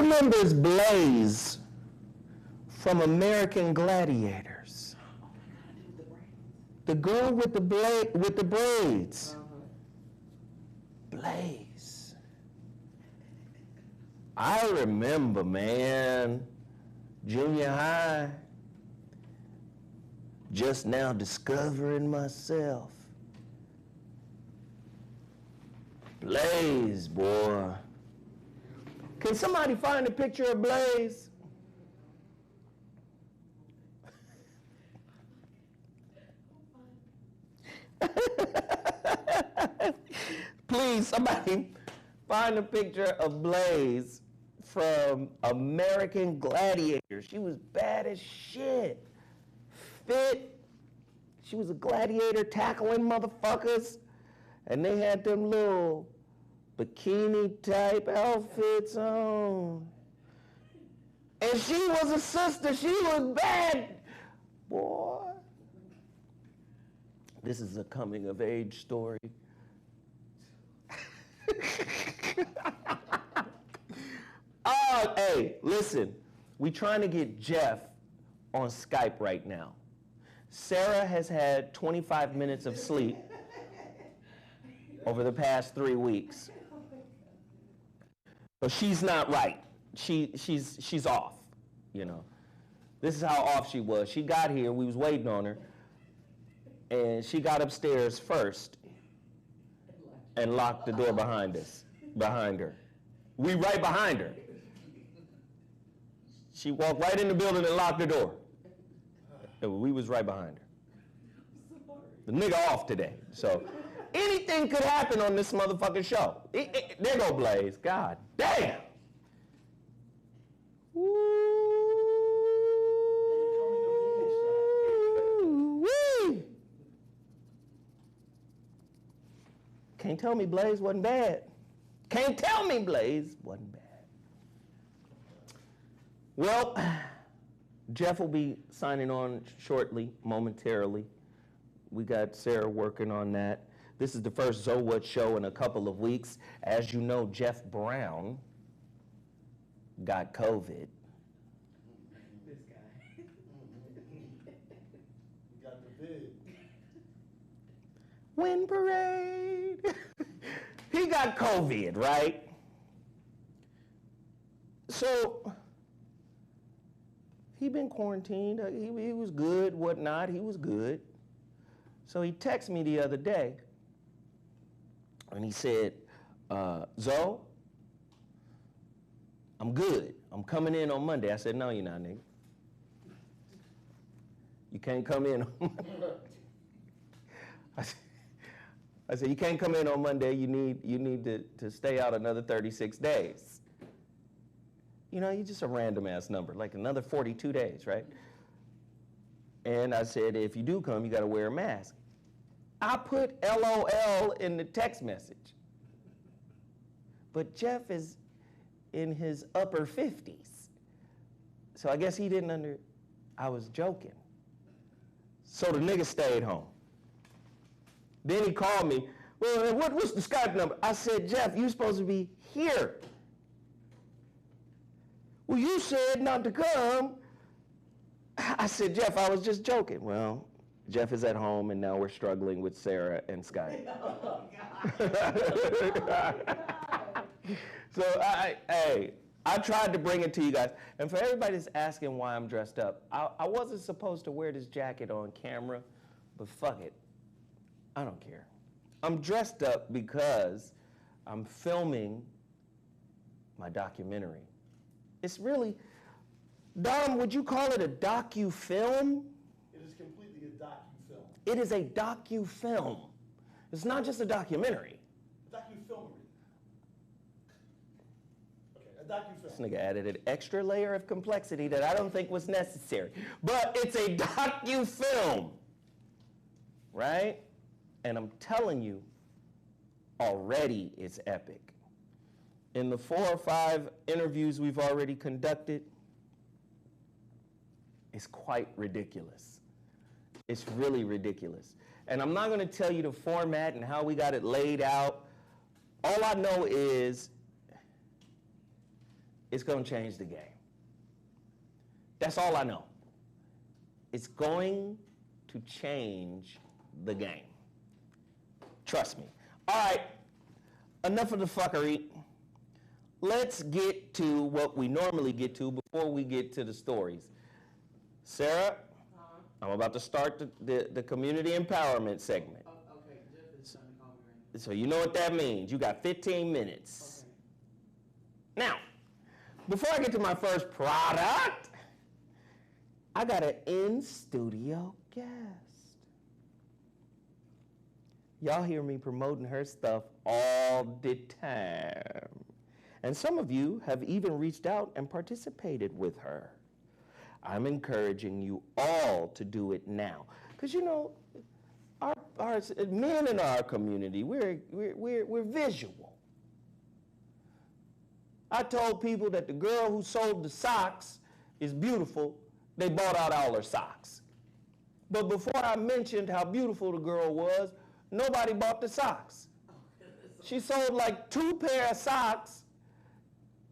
remembers Blaze from American Gladiators? The girl with the braids. Blaze. I remember, man, junior high, just now discovering myself. Blaze, boy. Can somebody find a picture of Blaze? Please, somebody find a picture of Blaze from American Gladiator. She was bad as shit. Fit. She was a gladiator tackling motherfuckers. And they had them little bikini type outfits on. And she was a sister. She was bad. Boy. This is a coming of age story. Oh, hey, listen. We trying to get Geoff on Skype right now. Sarah has had 25 minutes of sleep over the past 3 weeks. So she's not right. She's off, you know. This is how off she was. She got here, we was waiting on her, and she got upstairs first and locked the door behind her. We right behind her. She walked right in the building and locked the door. And we was right behind her. The nigga off today, so anything could happen on this motherfucking show. There go Blaze. God damn. Woo-wee. Can't tell me Blaze wasn't bad. Can't tell me Blaze wasn't bad. Well, Geoff will be signing on shortly, momentarily. We got Sarah working on that. This is the first WeGet.What show in a couple of weeks. As you know, Jeff Brown got COVID. This guy. He got the vid. Wind parade. He got COVID, right? So he been quarantined. He was good, whatnot. He was good. So he texted me the other day. And he said, Zoe, I'm good. I'm coming in on Monday. I said, no, you're not, nigga. You can't come in on Monday. I said, you can't come in on Monday. You need to stay out another 36 days. You know, you're just a random ass number, like another 42 days, right? And I said, if you do come, you got to wear a mask. I put LOL in the text message. But Geoff is in his upper 50s. So I guess he didn't I was joking. So the nigga stayed home. Then he called me, well, what's the Skype number? I said, Geoff, you supposed to be here. Well, you said not to come. I said, Geoff, I was just joking. Well, Geoff is at home, and now we're struggling with Sarah and Skype. Oh, God. So, I tried to bring it to you guys. And for everybody that's asking why I'm dressed up, I wasn't supposed to wear this jacket on camera, but fuck it. I don't care. I'm dressed up because I'm filming my documentary. It's really, Dom, would you call it a docu-film? It is completely a docu-film. It is a docu-film. It's not just a documentary. A docu-filmery. Okay, a docu-film. This nigga added an extra layer of complexity that I don't think was necessary. But it's a docu-film, right? And I'm telling you, already it's epic. In the 4 or 5 interviews we've already conducted, it's quite ridiculous. It's really ridiculous. And I'm not going to tell you the format and how we got it laid out. All I know is it's going to change the game. That's all I know. It's going to change the game. Trust me. All right, enough of the fuckery. Let's get to what we normally get to before we get to the stories. Sarah, I'm about to start the community empowerment segment. Okay, Geoff is trying to call me right now. So you know what that means. You got 15 minutes. Okay. Now, before I get to my first product, I got an in-studio guest. Y'all hear me promoting her stuff all the time. And some of you have even reached out and participated with her. I'm encouraging you all to do it now. Because, you know, our men in our community, we're visual. I told people that the girl who sold the socks is beautiful. They bought out all her socks. But before I mentioned how beautiful the girl was, nobody bought the socks. She sold like 2 pair of socks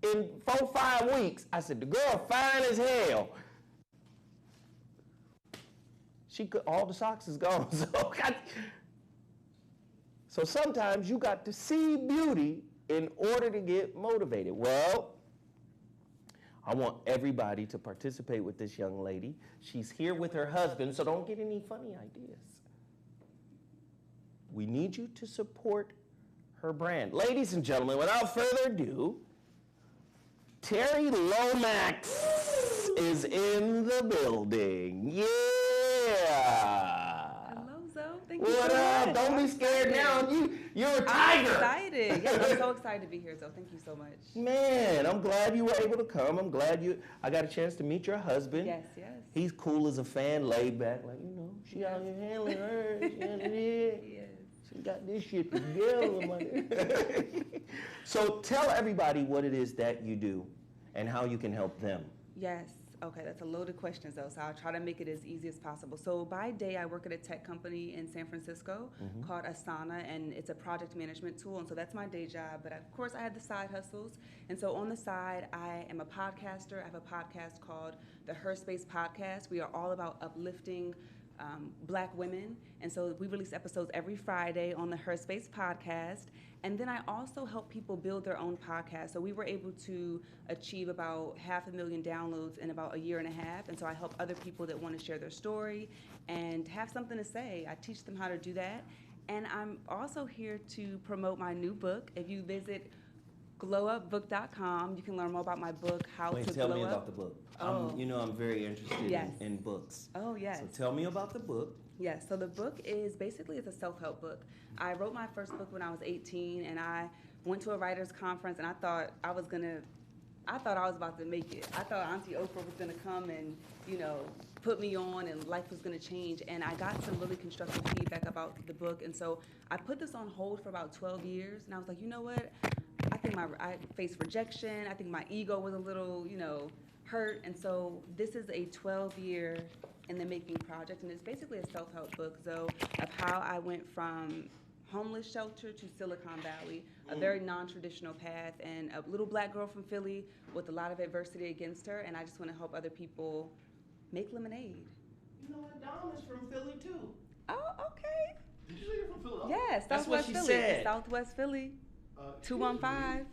in 4-5 weeks. I said, the girl fine as hell. All the socks is gone. So sometimes you got to see beauty in order to get motivated. Well, I want everybody to participate with this young lady. She's here with her husband, so don't get any funny ideas. We need you to support her brand. Ladies and gentlemen, without further ado, Terry Lomax is in the building. Yeah! Hello, Zoe. Thank you What so up? much. Don't be scared now. You're a I'm tiger. excited. Yeah, I'm so excited to be here, Zoe. Thank you so much. Man, I'm glad you were able to come. I'm glad I got a chance to meet your husband. Yes, yes. He's cool as a fan, laid back, like, you know, she out here handling hers. Yes. She got this shit together. So tell everybody what it is that you do and how you can help them. Yes. Okay, that's a loaded question, though, so I'll try to make it as easy as possible. So by day, I work at a tech company in San Francisco called Asana, and it's a project management tool, and so that's my day job. But of course, I have the side hustles, and so on the side, I am a podcaster. I have a podcast called the Her Space Podcast. We are all about uplifting Black women, and so we release episodes every Friday on the Her Space Podcast. And then I also help people build their own podcast. So we were able to achieve about 500,000 downloads in about a year and a half. And so I help other people that want to share their story and have something to say. I teach them how to do that. And I'm also here to promote my new book. If you visit glowupbook.com, you can learn more about my book, How to Glow Up. Wait, tell me about the book. Oh. I'm very interested Yes. in books. Oh, yes. So tell me about the book. Yes, so the book is basically it's a self-help book. I wrote my first book when I was 18, and I went to a writer's conference, and I thought I was about to make it. I thought Auntie Oprah was gonna come and, put me on, and life was gonna change. And I got some really constructive feedback about the book, and so I put this on hold for about 12 years, and I was like, you know what? I think I faced rejection. I think my ego was a little, hurt, and so this is a 12-year in the making project, and it's basically a self-help book, so of how I went from homeless shelter to Silicon Valley, a very non-traditional path, and a little Black girl from Philly with a lot of adversity against her, and I just want to help other people make lemonade. You know what? Dom is from Philly too. Oh, okay. Did you say you're from Philadelphia? Yes, That's what Southwest she Philly. said. Southwest Philly. 215.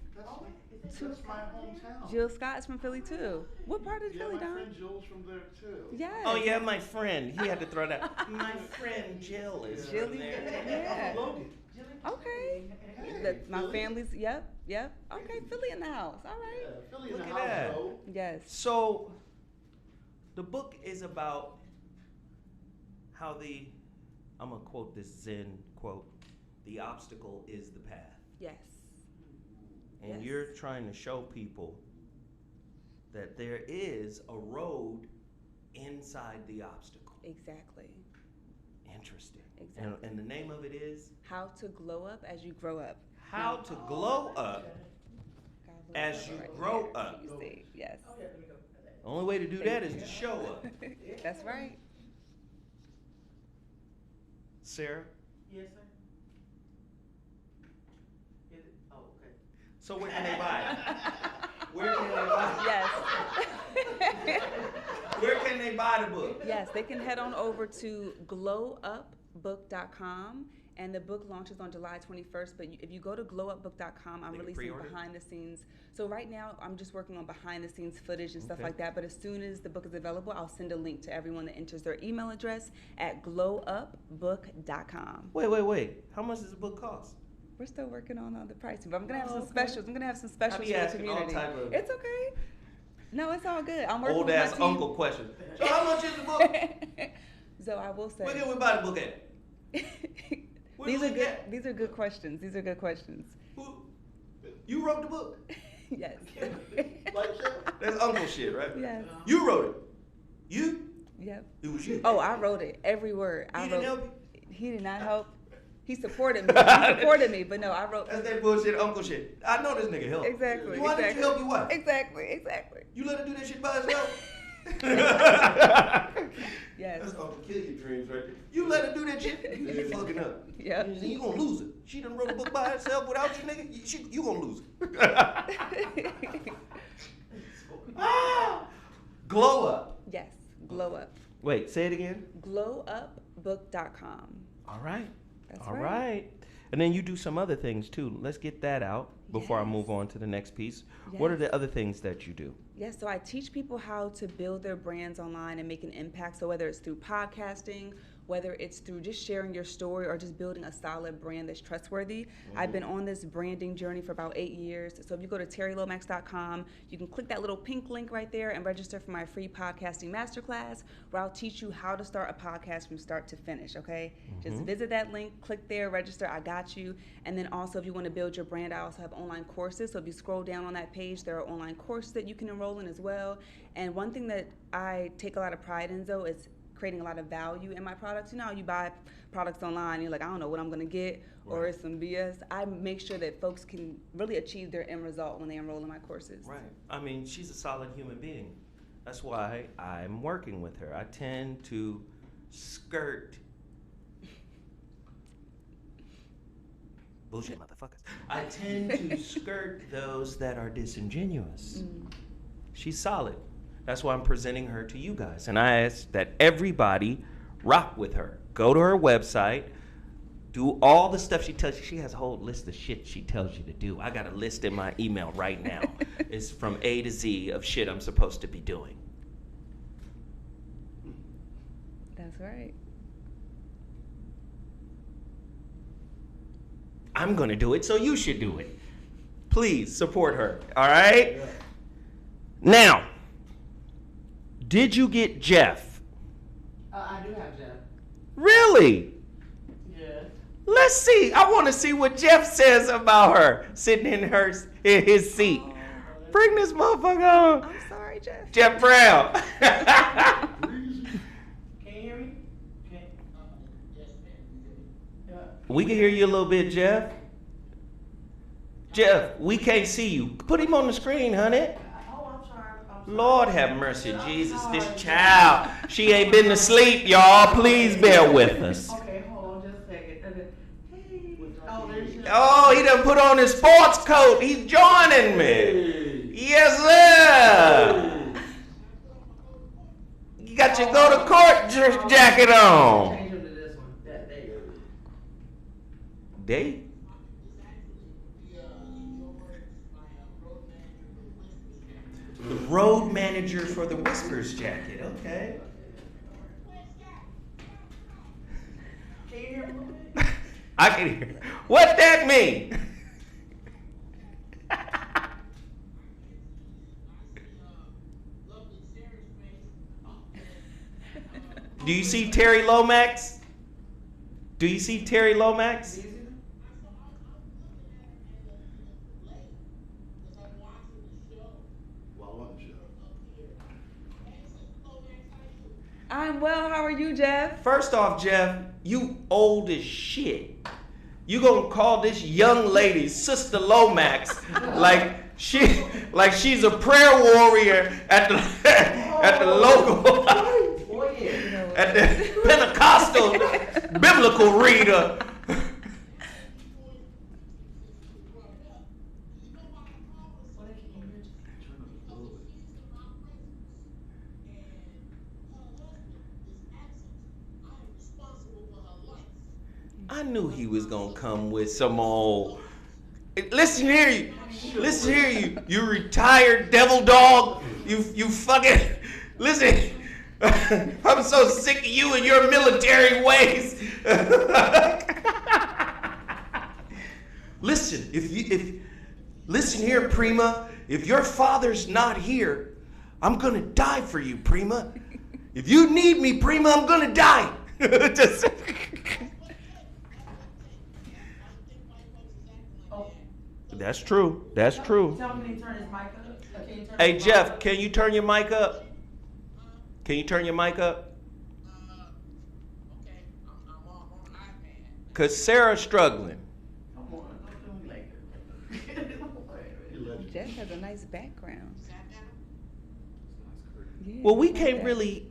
That's my hometown. Jill Scott's from Philly too. What part of Yeah, Philly, my Dom? friend Jill's from there too. Yes. Oh yeah, my friend. He had to throw that. My friend Jill is Jill, from there. yeah. Logan. Okay. Hey, My Philly. family's, yep. Okay, Philly in the house. All right. Yeah, Philly in Look the at house, that. though. Yes. So, the book is about how I'm gonna quote this Zen quote, the obstacle is the path. Yes. And Yes. you're trying to show people that there is a road inside the obstacle. Exactly. Interesting. Exactly. And the name of it is How to glow up as you grow up. How to Glow Up God bless as you you right grow there. up. You see, yes. The only way to do that is to show up. That's right. Sarah? Yes, sir. Oh, okay. So where can they buy it? Where can they buy? Yes. Where can they buy the book? Yes, they can head on over to glowupbook.com, and the book launches on July 21st. But if you go to glowupbook.com, I'm They can releasing pre-order? behind the scenes. So right now, I'm just working on behind the scenes footage and stuff Okay. like that. But as soon as the book is available, I'll send a link to everyone that enters their email address at glowupbook.com. Wait. How much does the book cost? We're still working on the pricing, but I'm gonna have some okay. specials. I'm gonna have some specials be for the asking all community. type of- It's okay. No, it's all good. I'm working Old with my ass team. uncle questions. So how much is the book? So I will say Where can we buy the book at? Where these do are we good. get? These are good questions. These are good questions. Who? You wrote the book? Yes. That's uncle shit, right? Yes. You wrote it. You? Yep. It was you. Oh, I wrote it. Every word. He I didn't wrote. help He did not help. He supported me. He supported me, but no, I wrote. That's that bullshit uncle shit. I know this nigga help. Exactly. Why didn't you help your wife? Exactly. You let her do that shit by herself? Yes. That's gonna kill your dreams right there. You let her do that shit, you fucking up. Yep. You gonna lose it. She done wrote a book by herself without you, nigga. You gonna lose it. Glow up. Yes. Glow up. Wait, say it again. Glowupbook.com. All right. That's All right. right. And then you do some other things too. Let's get that out before I Yes. move on to the next piece. What are Yes. the other things that you do? Yes, so I teach people how to build their brands online and make an impact. So whether it's through podcasting, whether it's through just sharing your story or just building a solid brand that's trustworthy. I've been on this branding journey for about 8 years. So if you go to terrylomax.com, you can click that little pink link right there and register for my free podcasting masterclass where I'll teach you how to start a podcast from start to finish, okay? Just visit that link, click there, register, I got you. And then also if you want to build your brand, I also have online courses. So if you scroll down on that page, there are online courses that you can enroll in as well. And one thing that I take a lot of pride in though is creating a lot of value in my products. You know, you buy products online, you're like, I don't know what I'm gonna get, or it's some BS. I make sure that folks can really achieve their end result when they enroll in my courses. Right. I mean, she's a solid human being. That's why I'm working with her. I tend to skirt bullshit motherfuckers. I tend to skirt those that are disingenuous. She's solid. That's why I'm presenting her to you guys. And I ask that everybody rock with her. Go to her website, do all the stuff she tells you. She has a whole list of shit she tells you to do. I got a list in my email right now. It's from A to Z of shit I'm supposed to be doing. That's right. I'm going to do it, so you should do it. Please support her, all right? Yeah. Now, did you get Geoff? I do have Geoff. Really? Yeah. Let's see. I want to see what Geoff says about her sitting in his seat. Bring this motherfucker on. I'm sorry, Geoff. Geoff Brown. Can you hear me? We can hear you a little bit, Geoff. Geoff, we can't see you. Put him on the screen, honey. Oh, I'm sorry. Lord have mercy, Jesus. This child, she ain't been to sleep, y'all. Please bear with us. Okay, hold on just a second. Hey. Oh, there she is. Oh, he done put on his sports coat. He's joining me. Yes, sir. You got your go to court jacket on. Change him to this one. That day. Date? The road manager for the Whispers jacket. Okay. Can you hear me? I can hear. What that mean? Do you see Terry Lomax? Do you see Terry Lomax? I'm well. How are you, Geoff? First off, Geoff, you old as shit. You gonna call this young lady Sister Lomax like she's a prayer warrior at the at the local at the Pentecostal biblical reader. I knew he was gonna come with some old. Listen here, you retired devil dog. You fucking listen. I'm so sick of you and your military ways. Listen, listen here, Prima. If your father's not here, I'm gonna die for you, Prima. If you need me, Prima, I'm gonna die. Just. That's true. That's true. Tell me to turn his mic up. Hey, Geoff, can you turn your mic up? Can you turn your mic up? Okay, I'm on iPad. Because Sarah's struggling. Come on, don't do me like that. Geoff has a nice background. Yeah, Well, we I like can't that. really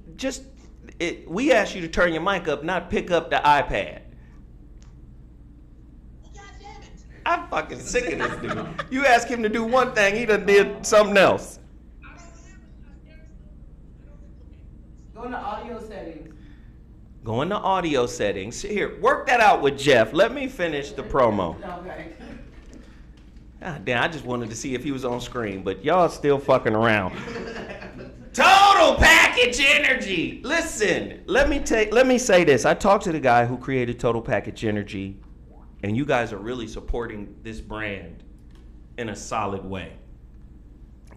we asked you to turn your mic up, not pick up the iPad. God damn it. I'm fucking sick of this dude. You ask him to do one thing, he done did something else. Go into audio settings. Go into audio settings. Here, work that out with Geoff. Let me finish the promo. Okay. God damn, I just wanted to see if he was on screen, but y'all still fucking around. Total Package Energy. Listen, let me say this. I talked to the guy who created Total Package Energy, and you guys are really supporting this brand in a solid way.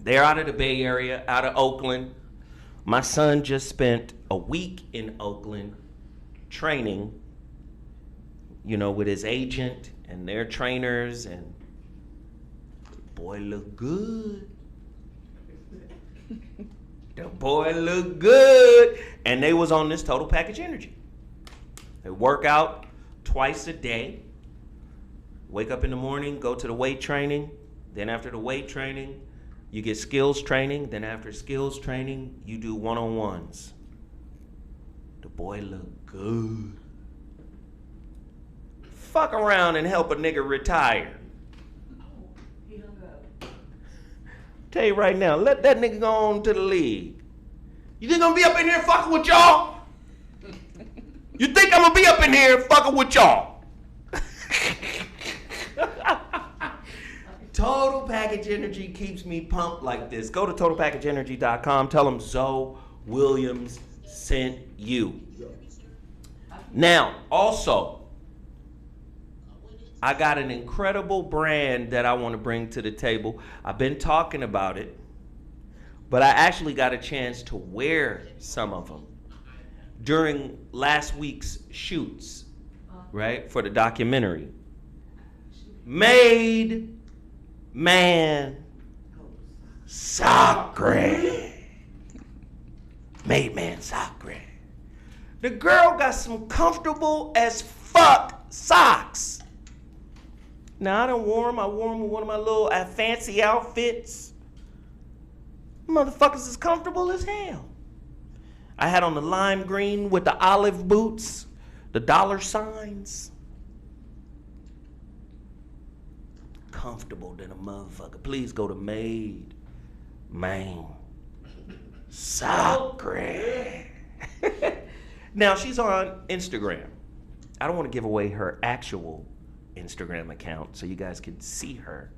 They're out of the Bay Area, out of Oakland. My son just spent a week in Oakland training, with his agent and their trainers, and boy look good. The boy look good. And they was on this Total Package Energy. They work out twice a day. Wake up in the morning, go to the weight training. Then after the weight training, you get skills training. Then after skills training, you do one-on-ones. The boy look good. Fuck around and help a nigga retire. He hung up. Tell you right now, let that nigga go on to the league. You think I'm gonna be up in here fucking with y'all? You think I'm gonna be up in here fucking with y'all? Total Package Energy keeps me pumped like this. Go to totalpackageenergy.com. Tell them Zoe Williams sent you. Now, also, I got an incredible brand that I want to bring to the table. I've been talking about it, but I actually got a chance to wear some of them during last week's shoots, right, for the documentary. Made Man Sacre. Made Man Sacre. The girl got some comfortable as fuck socks. Now, I done wore them. I wore them with one of my little fancy outfits. Motherfuckers is comfortable as hell. I had on the lime green with the olive boots, the dollar signs. Comfortable than a motherfucker. Please go to Made Man Sacre. Now, she's on Instagram. I don't want to give away her actual Instagram account so you guys can see her.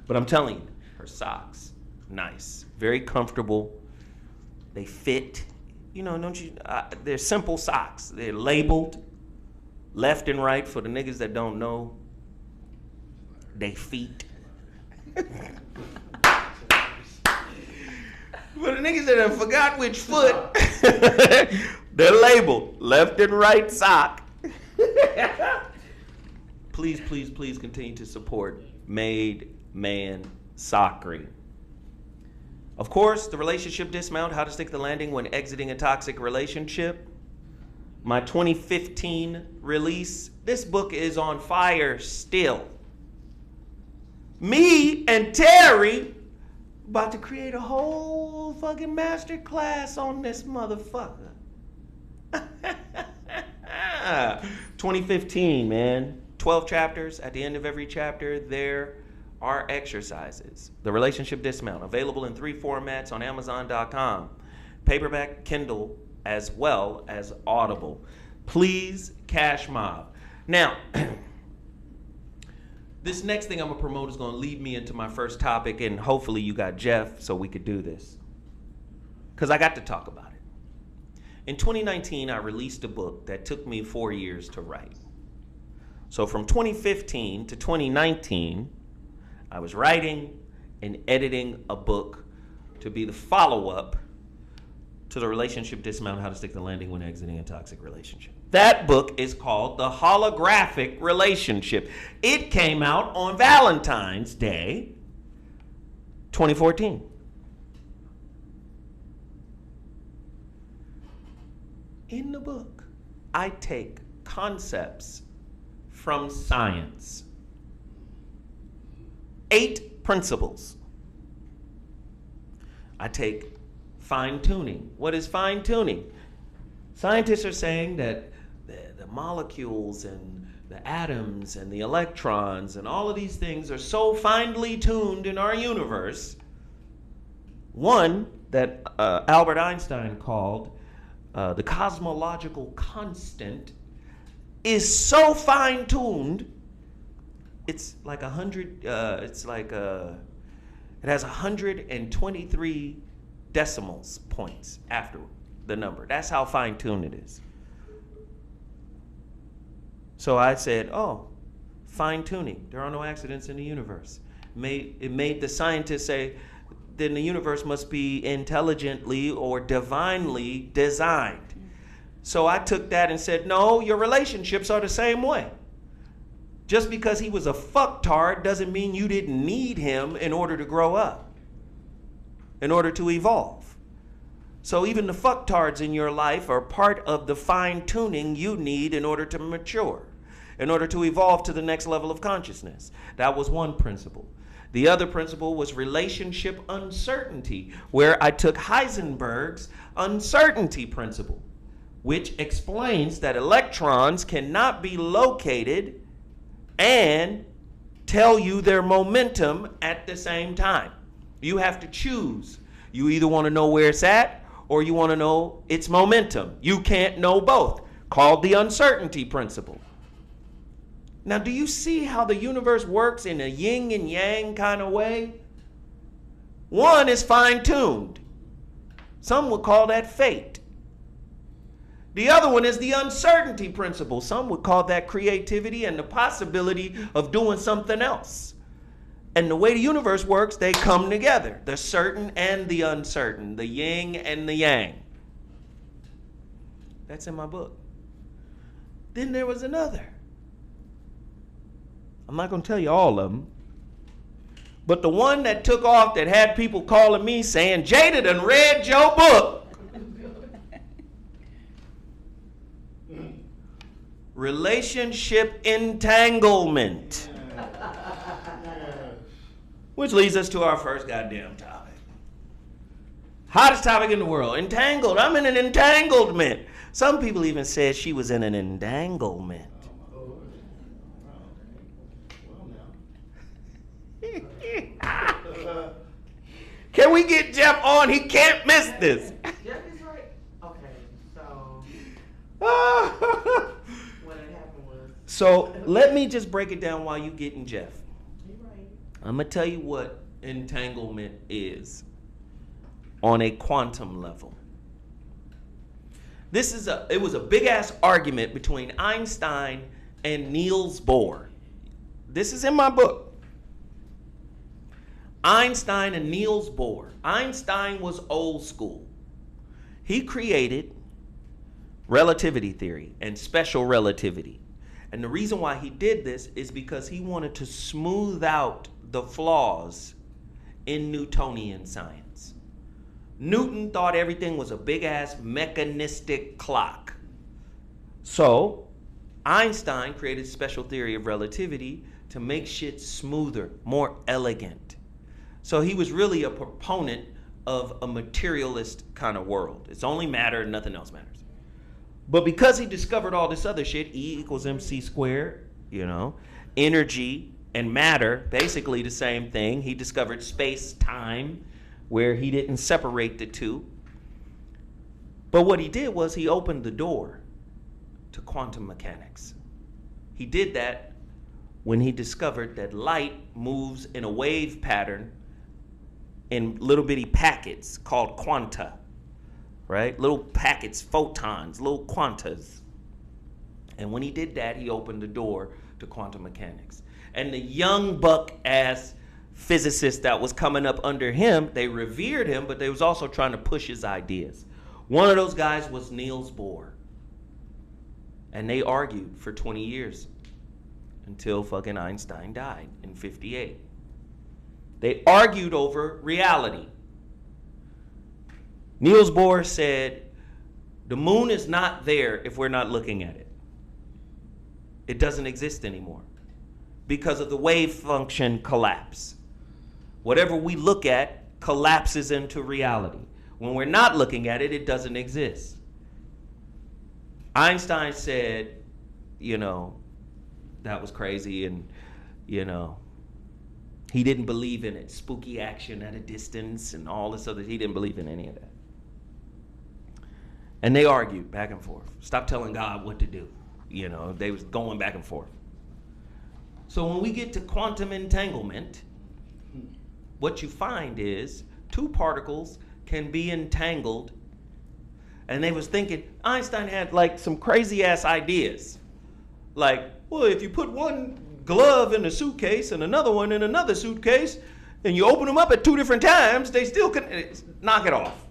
But I'm telling you, her socks, nice. Very comfortable. They fit. Don't you? They're simple socks. They're labeled left and right for the niggas that don't know. They feet. For the niggas that have forgot which foot, they're labeled left and right sock. Please, please, please continue to support Made Man Sacre. Of course, the relationship dismount, how to stick the landing when exiting a toxic relationship. My 2015 release. This book is on fire still. Me and Terry about to create a whole fucking master class on this motherfucker. 2015, man. 12 chapters. At the end of every chapter, there are exercises. The Relationship Dismount, available in 3 formats on Amazon.com. Paperback, Kindle, as well as Audible. Please, Cash Mob. Now, this next thing I'm gonna promote is gonna lead me into my first topic, and hopefully you got Geoff so we could do this. Because I got to talk about it. In 2019, I released a book that took me 4 years to write. So from 2015 to 2019, I was writing and editing a book to be the follow-up to the relationship dismount, how to stick the landing when exiting a toxic relationship. That book is called The Holographic Relationship. It came out on Valentine's Day, 2014. In the book, I take concepts from science. 8 principles. I take fine-tuning. What is fine-tuning? Scientists are saying that the molecules and the atoms and the electrons and all of these things are so finely tuned in our universe. One that Albert Einstein called the cosmological constant is so fine-tuned, it's like 100, it has 123 decimals points after the number. That's how fine-tuned it is. So I said, oh, fine-tuning. There are no accidents in the universe. It made the scientists say, then the universe must be intelligently or divinely designed. So I took that and said, no, your relationships are the same way. Just because he was a fucktard doesn't mean you didn't need him in order to grow up, in order to evolve. So even the fucktards in your life are part of the fine-tuning you need in order to mature, in order to evolve to the next level of consciousness. That was one principle. The other principle was relationship uncertainty, where I took Heisenberg's uncertainty principle, which explains that electrons cannot be located and tell you their momentum at the same time. You have to choose. You either want to know where it's at or you want to know its momentum. You can't know both, called the uncertainty principle. Now, do you see how the universe works in a yin and yang kind of way? One is fine-tuned. Some would call that fate. The other one is the uncertainty principle. Some would call that creativity and the possibility of doing something else. And the way the universe works, they come together. The certain and the uncertain. The yin and the yang. That's in my book. Then there was another. I'm not going to tell you all of them. But the one that took off that had people calling me saying, Jada done read your book. Relationship entanglement. Which leads us to our first goddamn topic. Hottest topic in the world. Entangled. I'm in an entanglement. Some people even said she was in an entanglement. Can we get Geoff on? He can't miss this. Geoff is right. Okay, so what had happened was. So let me just break it down while you getting Geoff. You're right. I'm gonna tell you what entanglement is on a quantum level. It was a big ass argument between Einstein and Niels Bohr. This is in my book. Einstein and Niels Bohr. Einstein was old school. He created relativity theory and special relativity. And the reason why he did this is because he wanted to smooth out the flaws in Newtonian science. Newton thought everything was a big ass mechanistic clock. So Einstein created special theory of relativity to make shit smoother, more elegant. So he was really a proponent of a materialist kind of world. It's only matter and nothing else matters. But because he discovered all this other shit, E equals MC squared, energy and matter, basically the same thing. He discovered space-time, where he didn't separate the two. But what he did was he opened the door to quantum mechanics. He did that when he discovered that light moves in a wave pattern in little bitty packets called quanta, right? Little packets, photons, little quantas. And when he did that, he opened the door to quantum mechanics. And the young buck-ass physicist that was coming up under him, they revered him, but they was also trying to push his ideas. One of those guys was Niels Bohr. And they argued for 20 years until fucking Einstein died in 58. They argued over reality. Niels Bohr said, the moon is not there if we're not looking at it. It doesn't exist anymore because of the wave function collapse. Whatever we look at collapses into reality. When we're not looking at it, it doesn't exist. Einstein said, that was crazy, and, he didn't believe in it. Spooky action at a distance and all this other, he didn't believe in any of that. And they argued back and forth. Stop telling God what to do. They was going back and forth. So when we get to quantum entanglement, what you find is two particles can be entangled. And they was thinking, Einstein had like some crazy ass ideas. Like, well, if you put one glove in a suitcase and another one in another suitcase, and you open them up at two different times, they still can knock it off.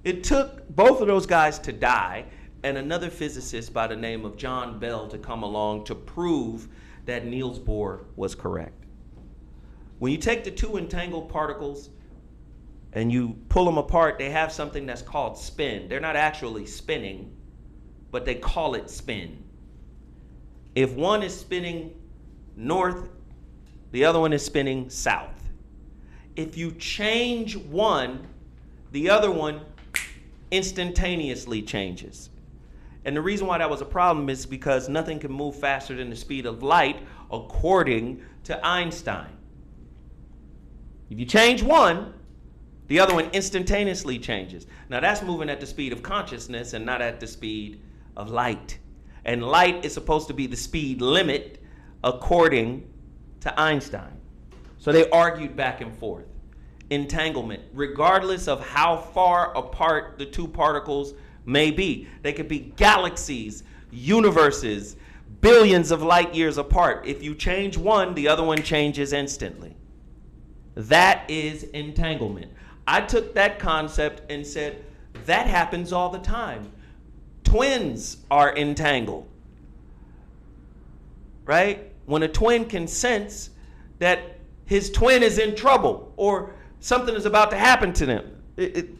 It took both of those guys to die and another physicist by the name of John Bell to come along to prove that Niels Bohr was correct. When you take the two entangled particles and you pull them apart, they have something that's called spin. They're not actually spinning, but they call it spin. If one is spinning north, the other one is spinning south. If you change one, the other one instantaneously changes. And the reason why that was a problem is because nothing can move faster than the speed of light, according to Einstein. If you change one, the other one instantaneously changes. Now that's moving at the speed of consciousness and not at the speed of light. And light is supposed to be the speed limit according to Einstein. So they argued back and forth. Entanglement, regardless of how far apart the two particles may be. They could be galaxies, universes, billions of light years apart. If you change one, the other one changes instantly. That is entanglement. I took that concept and said, that happens all the time. Twins are entangled, right? When a twin can sense that his twin is in trouble or something is about to happen to them,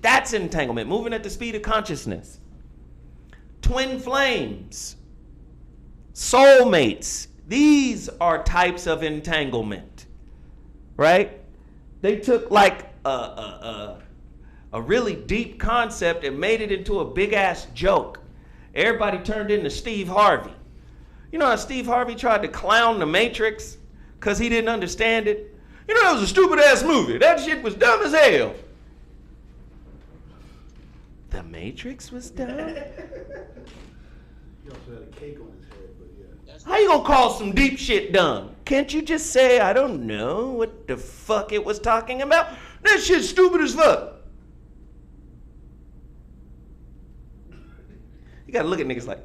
that's entanglement, moving at the speed of consciousness. Twin flames, soulmates, these are types of entanglement, right? They took like a really deep concept and made it into a big ass joke. Everybody turned into Steve Harvey. You know how Steve Harvey tried to clown The Matrix because he didn't understand it? That was a stupid ass movie. That shit was dumb as hell. The Matrix was dumb? He also had a cake on his head, but yeah. How you gonna call some deep shit dumb? Can't you just say, I don't know what the fuck it was talking about? That shit's stupid as fuck. You gotta look at niggas like.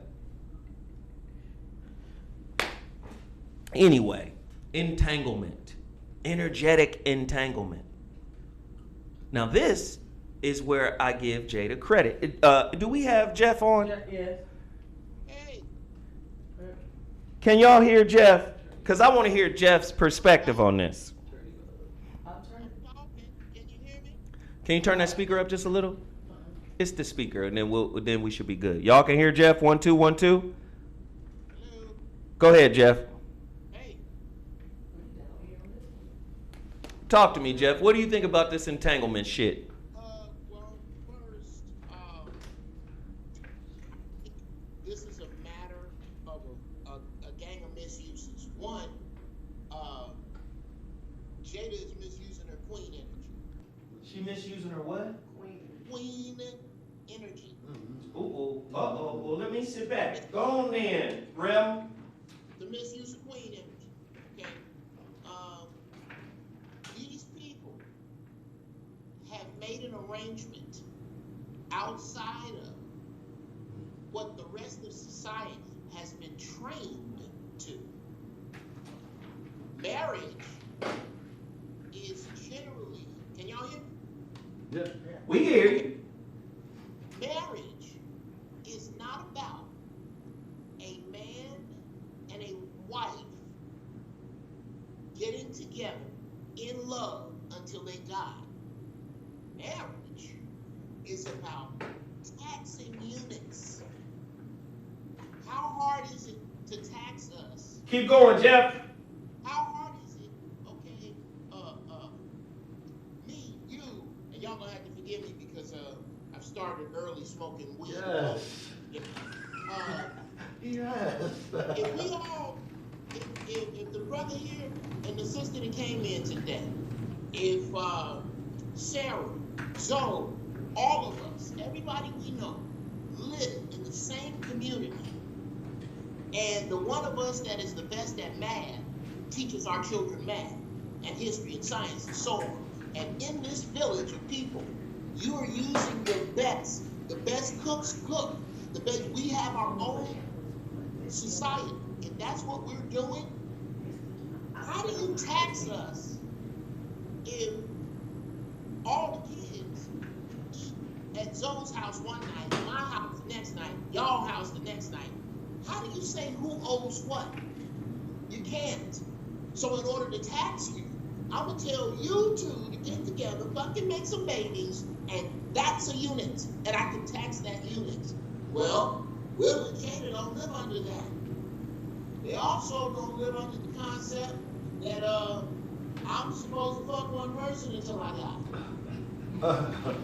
Anyway, entanglement. Energetic entanglement. Now this is where I give Jada credit. Do we have Geoff on? Yes. Hey, Can y'all hear Geoff? Because I want to hear Geoff's perspective on this. I'm turning. I'm talking. Can you hear me? Can you turn that speaker up just a little? It's the speaker, and then we should be good. Y'all can hear Geoff? 1 2 1 2. Hello. Go ahead, Geoff. Hey. Talk to me, Geoff. What do you think about this entanglement shit? Well, first, this is a matter of a gang of misuses. One, Jada is misusing her queen energy. She misusing her what? Queen energy. Ooh, uh-oh, well, let me sit back. Go on then, Rem. The misuse of queen energy. Okay. These people have made an arrangement outside of what the rest of society has been trained to. Marriage is generally, can y'all hear me? Yeah. We hear you. Marriage is not about a man and a wife getting together in love until they die. Marriage is about taxing units. How hard is it to tax us? Keep going, Geoff. How hard is it? Okay, me, you, and y'all gonna have to forgive me because I've started early smoking weed. Yes. Yes. If we all, if the brother here and the sister that came in today, if Sarah, Zoe, all of us, everybody we know, live in the same community, and the one of us that is the best at math teaches our children math and history and science and so on, and in this village of people, you are using the best cooks cook, the best, we have our own society. If that's what we're doing, how do you tax us if all the kids eat at Zoe's house one night, my house the next night, y'all house the next night? How do you say who owes what? You can't. So in order to tax you, I would tell you two to get together, fucking make some babies, and that's a unit, and I can tax that unit. Well, Will and Katie don't live under that. They also don't live under the concept that I'm supposed to fuck one person until I die.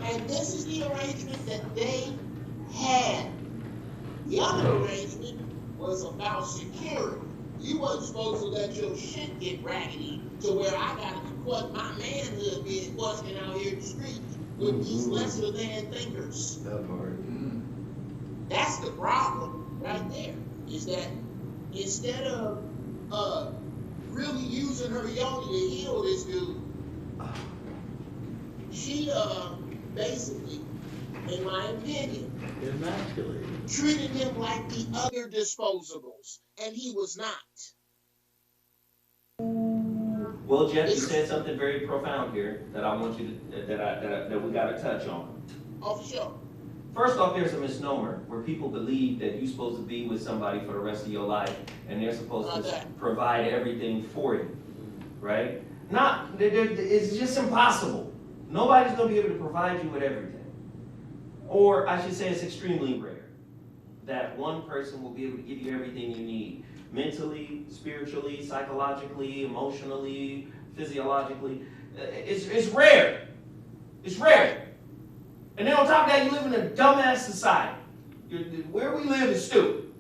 And this is the arrangement that they had. The other arrangement was about security. You wasn't supposed to let your shit get raggedy to where I got to question my manhood being questioned out here in the street with these lesser than thinkers. That part. That's the problem right there, is that instead of really using her yoni to heal this dude, she basically, in my opinion, Emasculated. treated him like the other disposables, and he was not. Well, Geoff, you said something very profound here that I want you to, that we got to touch on. Oh, for sure. First off, there's a misnomer where people believe that you're supposed to be with somebody for the rest of your life and they're supposed to provide everything for you, right? It's just impossible. Nobody's going to be able to provide you with everything. Or I should say it's extremely rare that one person will be able to give you everything you need. Mentally, spiritually, psychologically, emotionally, physiologically. It's rare. It's rare. And then on top of that, you live in a dumbass society. Where we live is stupid.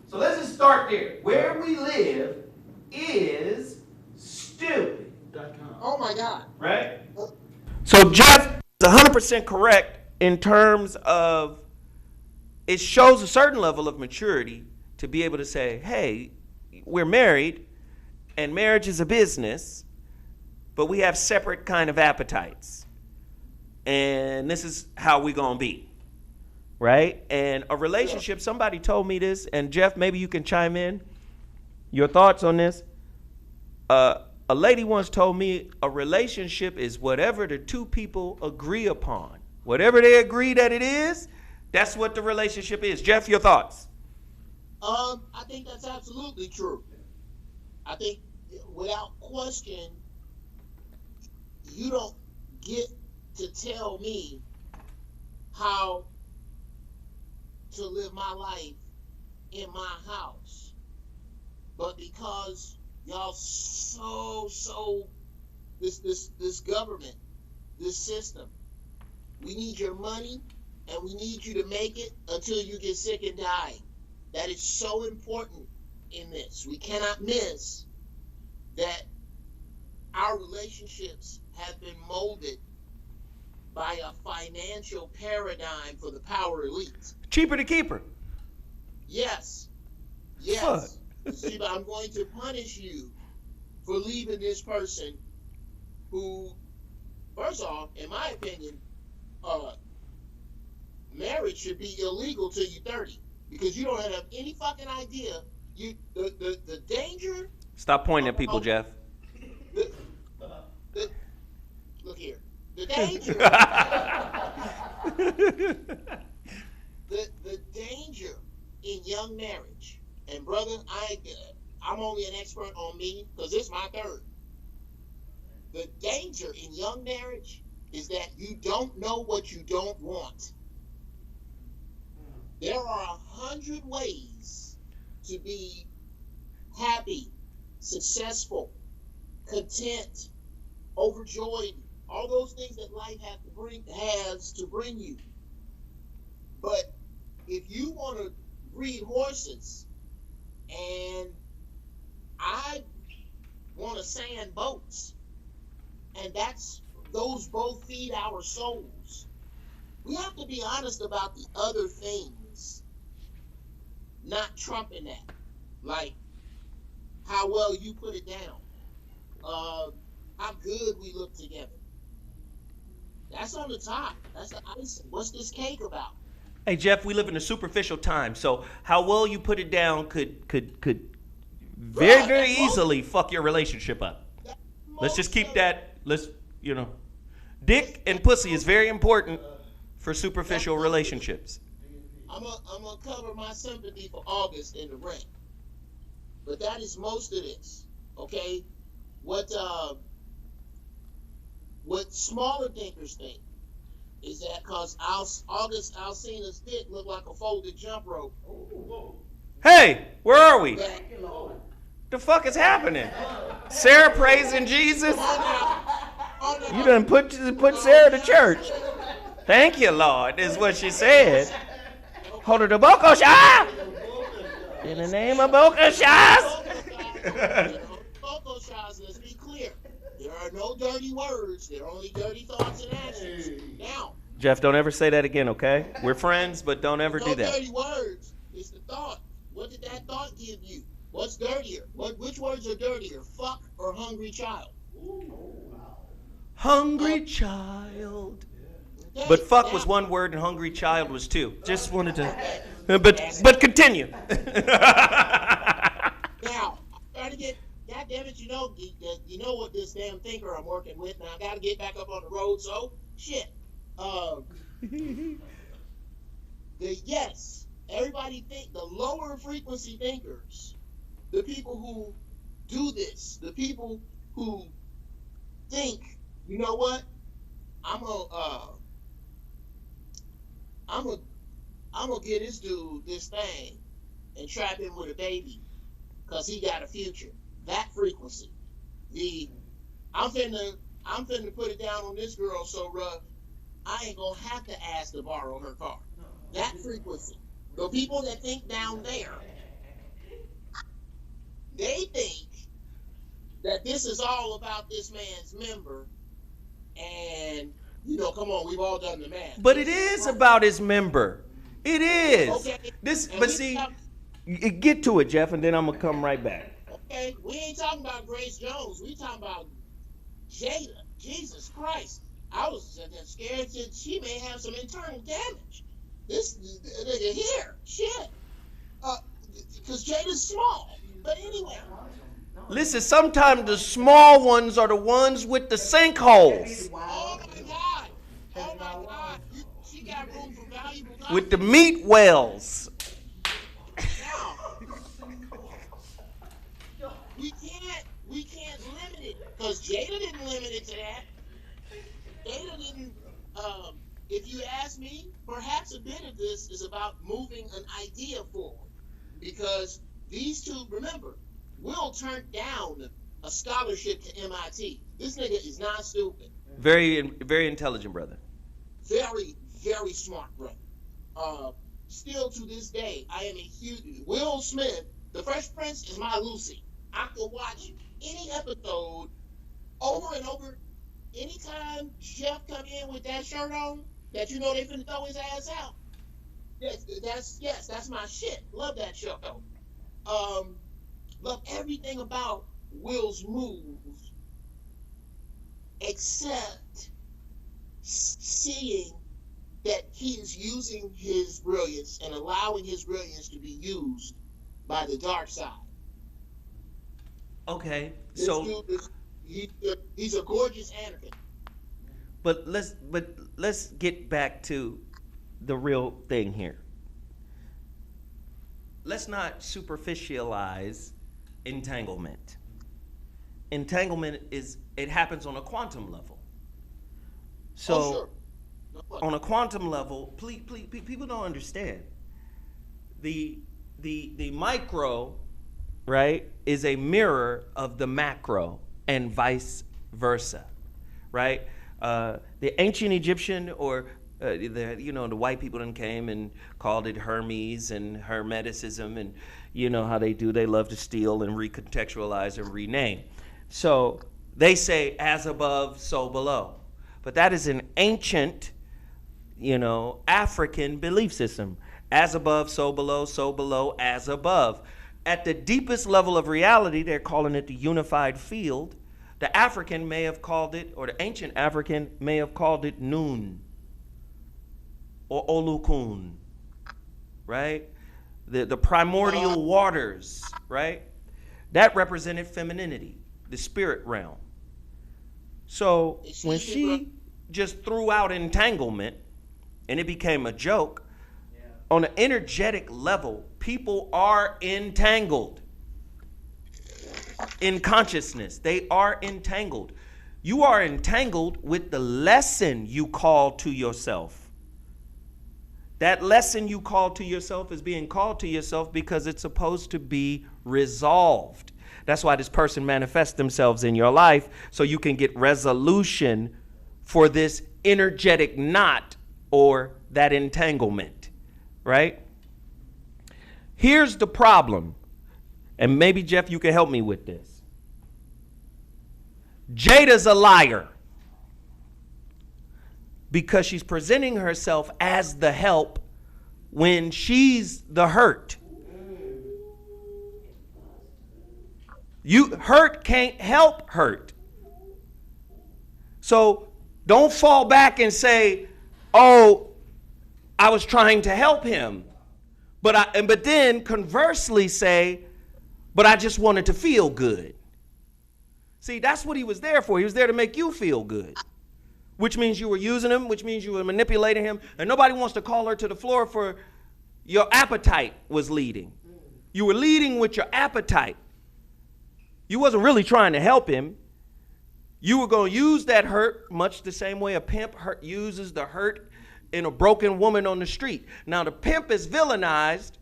So let's just start there. Where we live is stupid. Oh my God. Right? So Geoff is 100% correct in terms of it shows a certain level of maturity to be able to say, hey, we're married and marriage is a business, but we have separate kind of appetites. And this is how we're going to be, right? And a relationship, somebody told me this, and Geoff, maybe you can chime in your thoughts on this. A lady once told me a relationship is whatever the two people agree upon. Whatever they agree that it is, that's what the relationship is. Geoff, your thoughts? I think that's absolutely true. I think without question, you don't get to tell me how to live my life in my house. But because y'all this government, this system, we need your money and we need you to make it until you get sick and die. That is so important in this. We cannot miss that our relationships have been molded by a financial paradigm for the power elite. Cheaper to keep her. Yes. See, but I'm going to punish you for leaving this person who, first off, in my opinion, marriage should be illegal till you're 30 because you don't have any fucking idea. The danger. Stop pointing at people, Geoff. Look here. The danger. the danger in young marriage, and brother, I'm only an expert on me because it's my third. The danger in young marriage is that you don't know what you don't want. There are 100 ways to be happy, successful, content, overjoyed, all those things that life has to bring you. But if you want to breed horses and I want to sand boats, and those both feed our souls, we have to be honest about the other things, not trumping that. Like how well you put it down, how good we look together. That's on the top. That's the icing. What's this cake about? Hey, Geoff, we live in a superficial time, so how well you put it down could very easily fuck your relationship up. Let's just keep that. Dick and pussy is very important for superficial relationships. I'm gonna cover my sympathy for August in the rent, but that is most of this. Okay, what smaller thinkers think is that because August Alcina's dick looked like a folded jump rope. Hey, where are we? The fuck is happening? Sarah praising Jesus? You done put Sarah to church. Thank you, Lord, is what she said. Hold it to Boko Shah! In the name of Boko Shahs! Boko Shahs, let's be clear. There are no dirty words. There are only dirty thoughts and actions. Now, Geoff, don't ever say that again, okay? We're friends, but don't ever do that. No dirty words. It's the thought. What did that thought give you? What's dirtier? Which words are dirtier? Fuck or hungry child? Hungry child. But fuck was one word and hungry child was two. Just wanted to... But continue. Now, trying to get... God damn it, you know what this damn thinker I'm working with. Now, I got to get back up on the road, so... Shit. Yes. Everybody think... The lower frequency thinkers... The people who do this, the people who think, you know what? I'm gonna get this dude this thing and trap him with a baby because he got a future. That frequency. I'm finna put it down on this girl so rough I ain't gonna have to ask to borrow her car. That frequency. The people that think down there, they think that this is all about this man's member, and come on, we've all done the math. But it is about his member. It is. Okay. Get to it, Geoff, and then I'm gonna come right back. Okay, we ain't talking about Grace Jones. We talking about Jada. Jesus Christ, I was scared that she may have some internal damage. This nigga here, shit. Because Jada's small. But anyway. Listen, sometimes the small ones are the ones with the sinkholes. Oh my God. She got room for valuable content. With the meat wells. Now, we can't limit it because Jada didn't limit it to that. Jada didn't. If you ask me, perhaps a bit of this is about moving an idea forward because. These two, remember, Will turned down a scholarship to MIT. This nigga is not stupid. Very, very intelligent brother. Very, very smart brother. Still to this day, I am a huge... Will Smith, The Fresh Prince is my Lucy. I could watch any episode over and over anytime Geoff come in with that shirt on, that you know they finna throw his ass out. That's my shit. Love that show. Love everything about Will's moves, except seeing that he is using his brilliance and allowing his brilliance to be used by the dark side. Okay, This so dude he's a gorgeous Anakin. but let's get back to the real thing here. Let's not superficialize entanglement. Entanglement it happens on a quantum level. So Oh, sure. No question. on a quantum level, please, people don't understand. The micro, right, is a mirror of the macro and vice versa, right? The ancient Egyptian or the white people then came and called it Hermes and Hermeticism, and you know how they do. They love to steal and recontextualize and rename. So they say as above, so below. But that is an ancient, African belief system. As above, so below, as above. At the deepest level of reality, they're calling it the unified field. The African may have called it, or the ancient African may have called it Nun or Olukun, right? The primordial waters, right? That represented femininity, the spirit realm. So when she just threw out entanglement and it became a joke, on an energetic level, people are entangled in consciousness. They are entangled. You are entangled with the lesson you call to yourself. That lesson you call to yourself is being called to yourself because it's supposed to be resolved. That's why this person manifests themselves in your life, so you can get resolution for this energetic knot or that entanglement, right? Here's the problem, and maybe, Geoff, you can help me with this. Jada's a liar because she's presenting herself as the help when she's the hurt. Hurt can't help hurt. So don't fall back and say, oh, I was trying to help him. But then conversely say, but I just wanted to feel good. See, that's what he was there for. He was there to make you feel good, which means you were using him, which means you were manipulating him. And nobody wants to call her to the floor for your appetite was leading. You were leading with your appetite. You wasn't really trying to help him. You were going to use that hurt much the same way a pimp uses the hurt in a broken woman on the street. Now, the pimp is villainized,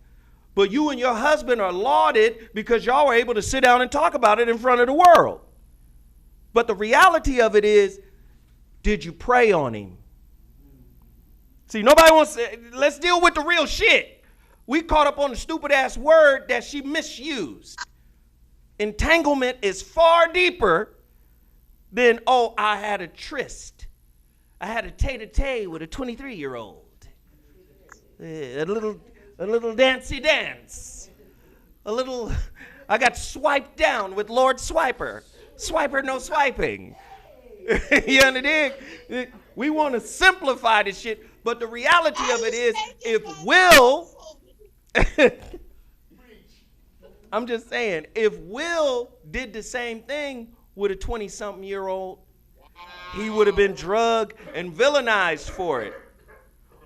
but you and your husband are lauded because y'all were able to sit down and talk about it in front of the world. But the reality of it is, did you prey on him? See, nobody wants to, let's deal with the real shit. We caught up on the stupid ass word that she misused. Entanglement is far deeper than, oh, I had a tryst. I had a tete-a-tete with a 23-year-old. A little dancey dance. I got swiped down with Lord Swiper. Swiper, no swiping. You understand? We want to simplify this shit, but the reality of it is, if Will, I'm just saying, if Will did the same thing with a 20-something-year-old, he would have been drugged and villainized for it.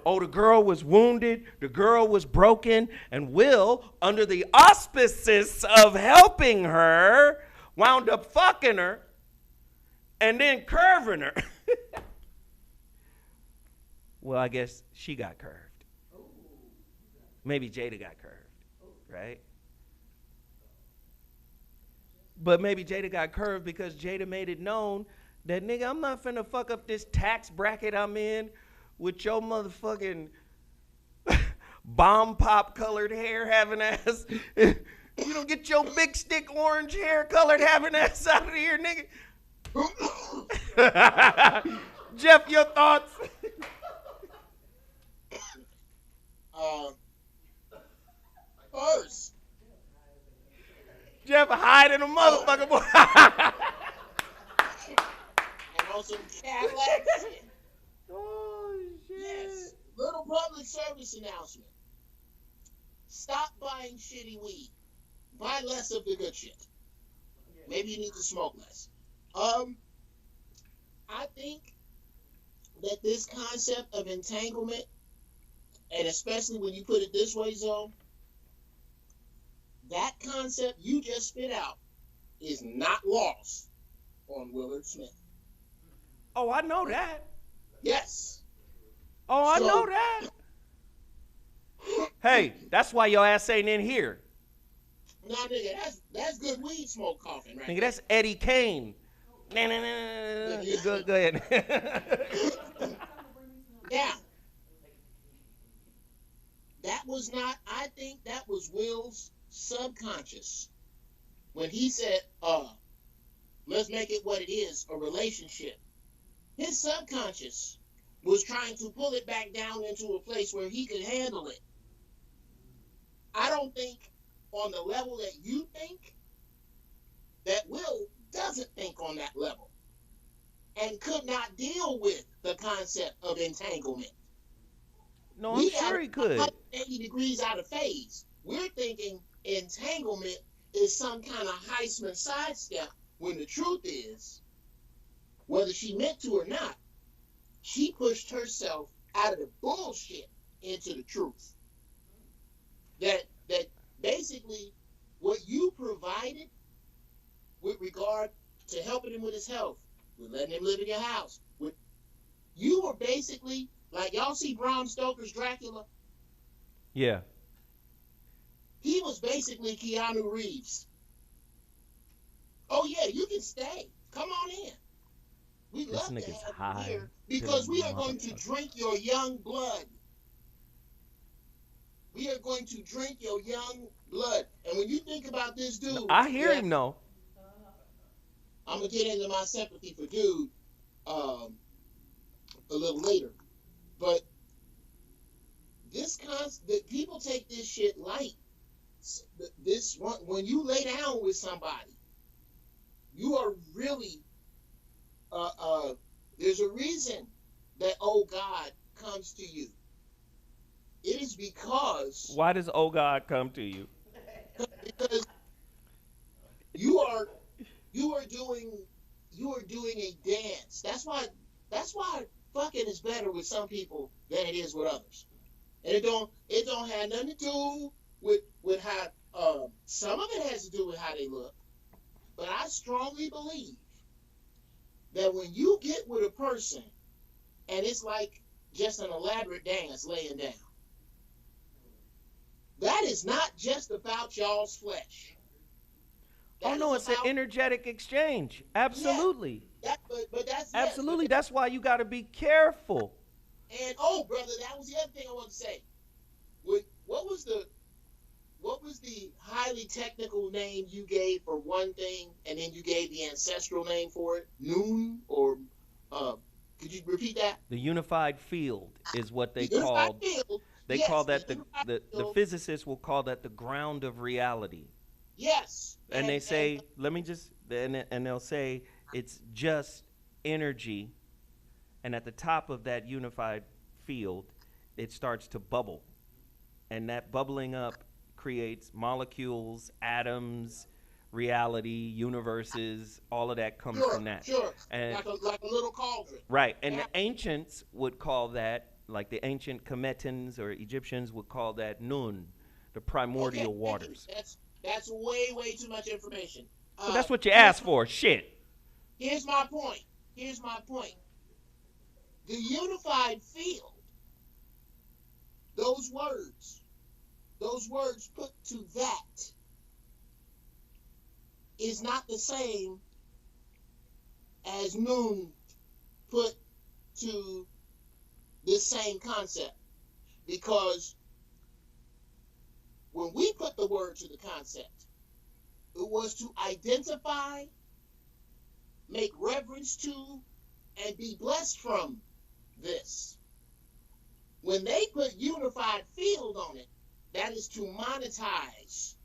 Oh, the girl was wounded, the girl was broken, and Will, under the auspices of helping her, wound up fucking her and then curving her. Well, I guess she got curved. Maybe Jada got curved, right? But maybe Jada got curved because Jada made it known that, nigga, I'm not finna fuck up this tax bracket I'm in with your motherfucking bomb pop colored hair having ass. You don't get your big stick orange hair colored having ass out of here, nigga. Geoff, your thoughts? First, Geoff hiding a motherfucker, boy. and on some Cadillac shit. Oh, shit. Yes. Little public service announcement. Stop buying shitty weed. Buy less of the good shit. Maybe you need to smoke less. I think that this concept of entanglement, and especially when you put it this way, Zoe, that concept you just spit out is not lost on Willard Smith. Oh, I know that. Yes. Oh, I know that. Hey, that's why your ass ain't in here. Nah, nigga, that's good weed smoke coughing right Nigga, that's Eddie Kane. Go ahead. Now, that was not, I think that was Will's subconscious when he said, let's make it what it is, a relationship. His subconscious was trying to pull it back down into a place where he could handle it. I don't think on the level that you think, that Will doesn't think on that level and could not deal with the concept of entanglement. No, I'm sure he could. 180 degrees out of phase. We're thinking entanglement is some kind of Heisman sidestep, when the truth is, whether she meant to or not, she pushed herself out of the bullshit into the truth. That basically what you provided with regard to helping him with his health, with letting him live in your house, you were basically, like y'all see Bram Stoker's Dracula? Yeah. He was basically Keanu Reeves. Oh yeah, you can stay. Come on in. We'd This love to nigga's have high you here to because the we are going to motherfucker. drink your young blood. We are going to drink your young blood. And when you think about this dude, I hear him though. I'm gonna get into my sympathy for dude a little later. But this people take this shit light. This one, when you lay down with somebody, you are really there's a reason that oh God comes to you. It is because Why does oh God come to you? because you are doing a dance. That's why fucking is better with some people than it is with others. And it don't have nothing to do with how some of it has to do with how they look. But I strongly believe that when you get with a person and it's like just an elaborate dance laying down, that is not just about y'all's flesh. Oh no, it's an energetic exchange. Absolutely. Yeah, but that's Absolutely. Yes, That's why you got to be careful. and oh, brother, that was the other thing I wanted to say. What was the highly technical name you gave for one thing, and then you gave the ancestral name for it? Noon or could you repeat that? The unified field is what they Unified called. field. They Yes, call that the unified field. physicists will call that the ground of reality. Yes. And they say, let me just, and they'll say it's just energy, and at the top of that unified field, it starts to bubble, and that bubbling up creates molecules, atoms, reality, universes. All of that comes from that. Sure. And Like a little cauldron. right, and the ancients would call that, like the ancient Kemetans or Egyptians would call that Nun, the primordial waters. That's way too much information. But that's what you asked for. Shit. Here's my point. The unified field, those words put to that is not the same as noon put to this same concept. Because when we put the word to the concept, it was to identify make reverence to, and be blessed from this. When they put unified field on it, that is to monetize,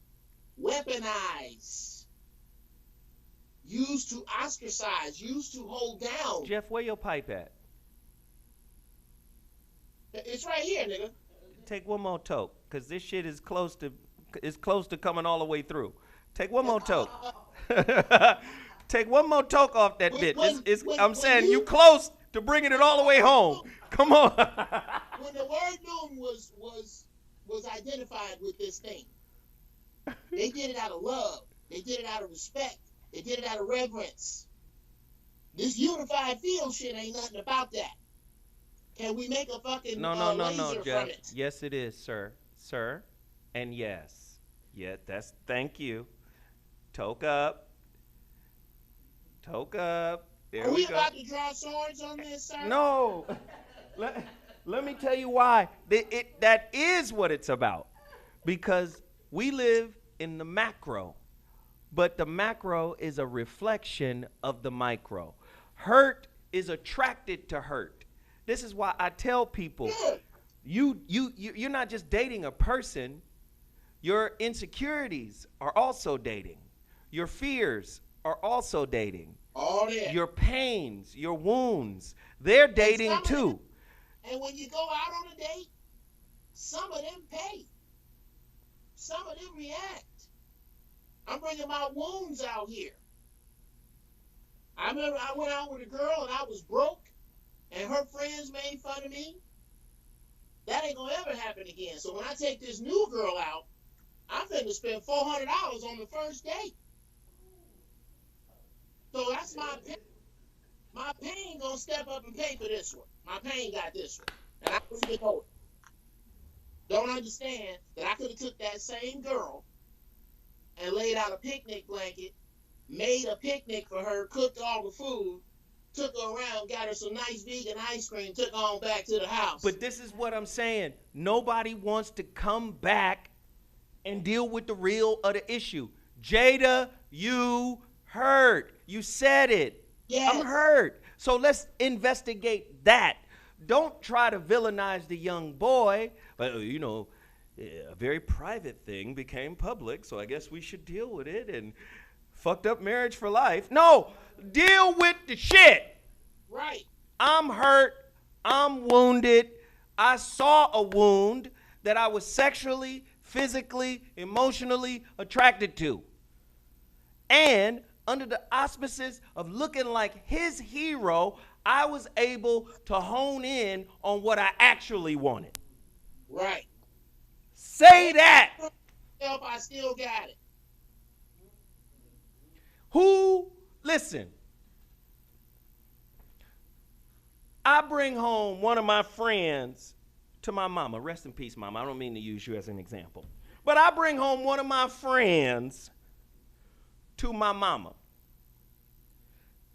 weaponize, use to ostracize, use to hold down. Geoff, where your pipe at? It's right here, nigga. Take one more toke, because this shit is close to coming all the way through. Take one more toke. Take one more toke off that bitch. I'm saying you close to bringing it all the way home. Come on. When the word noon was identified with this thing, they did it out of love. They did it out of respect. They did it out of reverence. This unified field shit ain't nothing about that. Can we make a fucking no, laser Geoff. from it? Yes, it is, sir, and yes. Yeah, thank you. Toke up. There Are we go. about to draw swords on this, sir? No. Let me tell you why. That is what it's about. Because we live in the macro, but the macro is a reflection of the micro. Hurt is attracted to hurt. This is why I tell people, you're not just dating a person. Your insecurities are also dating. Your fears are also dating. All that. Your pains, your wounds, they're dating too. And when you go out on a date, some of them pay. Some of them react. I'm bringing my wounds out here. I remember I went out with a girl and I was broke and her friends made fun of me. That ain't gonna ever happen again. So when I take this new girl out, I'm finna spend $400 on the first date. So that's my pain. My pain gonna step up and pay for this one. My pain got this one. And I don't even know it. Don't understand that I could have took that same girl and laid out a picnic blanket, made a picnic for her, cooked all the food, took her around, got her some nice vegan ice cream, took her on back to the house. But this is what I'm saying. Nobody wants to come back and deal with the real of the issue. Jada, you hurt. You said it. Yes. I'm hurt. So let's investigate that. Don't try to villainize the young boy. But, you know, a very private thing became public, so I guess we should deal with it and fucked up marriage for life. No, deal with the shit. Right. I'm hurt. I'm wounded. I saw a wound that I was sexually, physically, emotionally attracted to. And under the auspices of looking like his hero, I was able to hone in on what I actually wanted. Right. Say that. Help, I still got it. Listen, I bring home one of my friends to my mama. Rest in peace, mama. I don't mean to use you as an example. But I bring home one of my friends to my mama.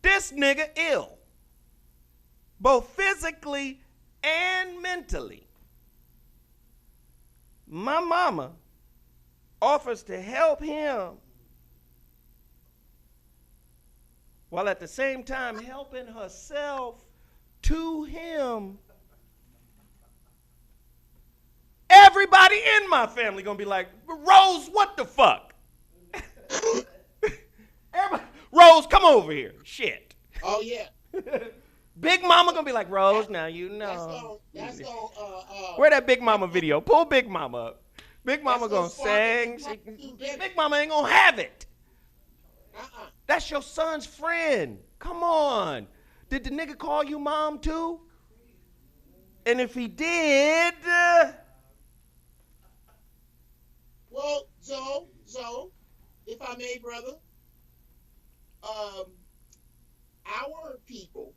This nigga ill, both physically and mentally. My mama offers to help him while at the same time helping herself to him. Everybody in my family gonna be like, Rose, what the fuck? Rose, come over here. Shit. Oh, yeah. Big Mama gonna be like, Rose, now you know. Where that Big Mama video? Pull Big Mama up. Big Mama gonna sing. Big Mama ain't gonna have it. That's your son's friend. Come on. Did the nigga call you mom too? And if he did... Well, Zoe, if I may, brother, our people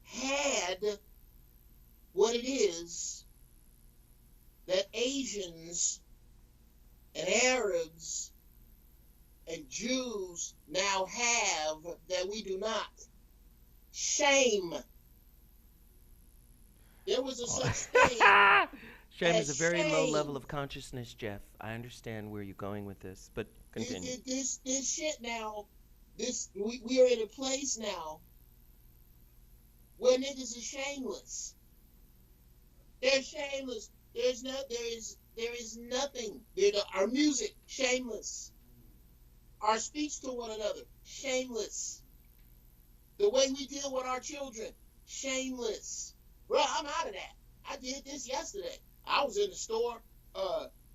had what it is that Asians and Arabs and Jews now have that we do not. Shame. There was a such thing. Shame is a very low level of consciousness, Geoff. I understand where you're going with this, but continue. This shit now, we are in a place now where niggas are shameless. They're shameless. There is nothing. Our music, shameless. Our speech to one another, shameless. The way we deal with our children, shameless. Bro, I'm out of that. I did this yesterday. I was in the store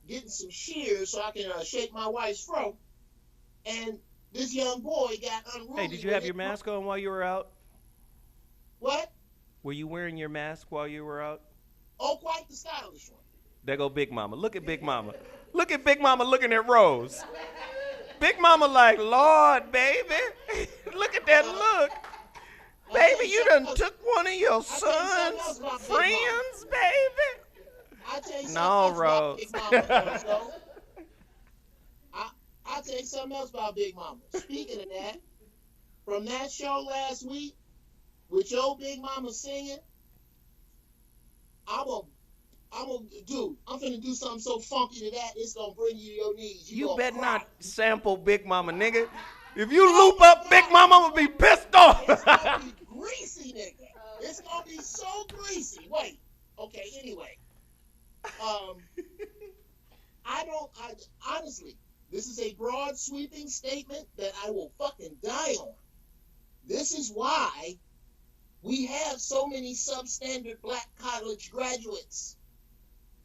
getting some shears so I can shake my wife's fro, and this young boy got unruly. Hey, did you have your mask on while you were out? What? Were you wearing your mask while you were out? Oh, quite the stylish one. There go Big Mama. Look at Big Mama. Look at Big Mama looking at Rose. Big Mama like, Lord, baby. Look at that look. Baby, you done took one of your son's friends, baby. I'll tell you No, Rose. I'll tell you something else about Big Mama. Speaking of that, from that show last week, with your Big Mama singing, I'm finna do something so funky to that, it's gonna bring you to your knees. You better not sample Big Mama, nigga. If you loop up Big Mama, I'm gonna be pissed off. It's gonna be greasy, nigga. It's gonna be so greasy. Wait. Okay, anyway. Honestly, this is a broad sweeping statement that I will fucking die on. This is why we have so many substandard black college graduates.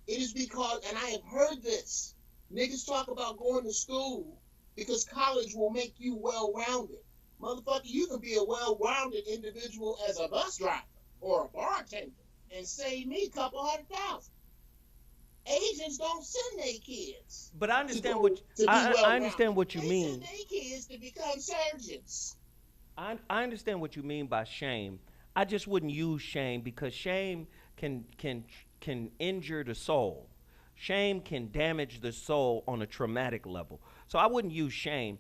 It is because, and I have heard this, niggas talk about going to school because college will make you well-rounded. Motherfucker, you can be a well-rounded individual as a bus driver or a bartender and save me a couple $100,000. Asians don't send their kids. But I understand I understand what you mean. They send their kids to become surgeons. I understand what you mean by shame. I just wouldn't use shame because shame can injure the soul. Shame can damage the soul on a traumatic level. So I wouldn't use shame.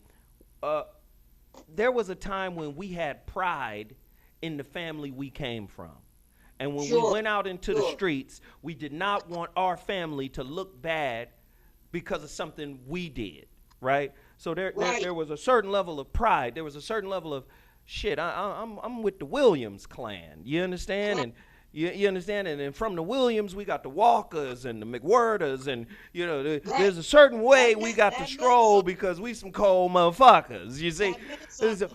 There was a time when we had pride in the family we came from. And when we went out into the streets, we did not want our family to look bad because of something we did, right? So there was a certain level of pride. There was a certain level of, shit, I'm with the Williams clan. You understand? And you understand? And then from the Williams, we got the Walkers and the McWhirters. And, you know, there's a certain way we got to stroll because we some cold motherfuckers, you see?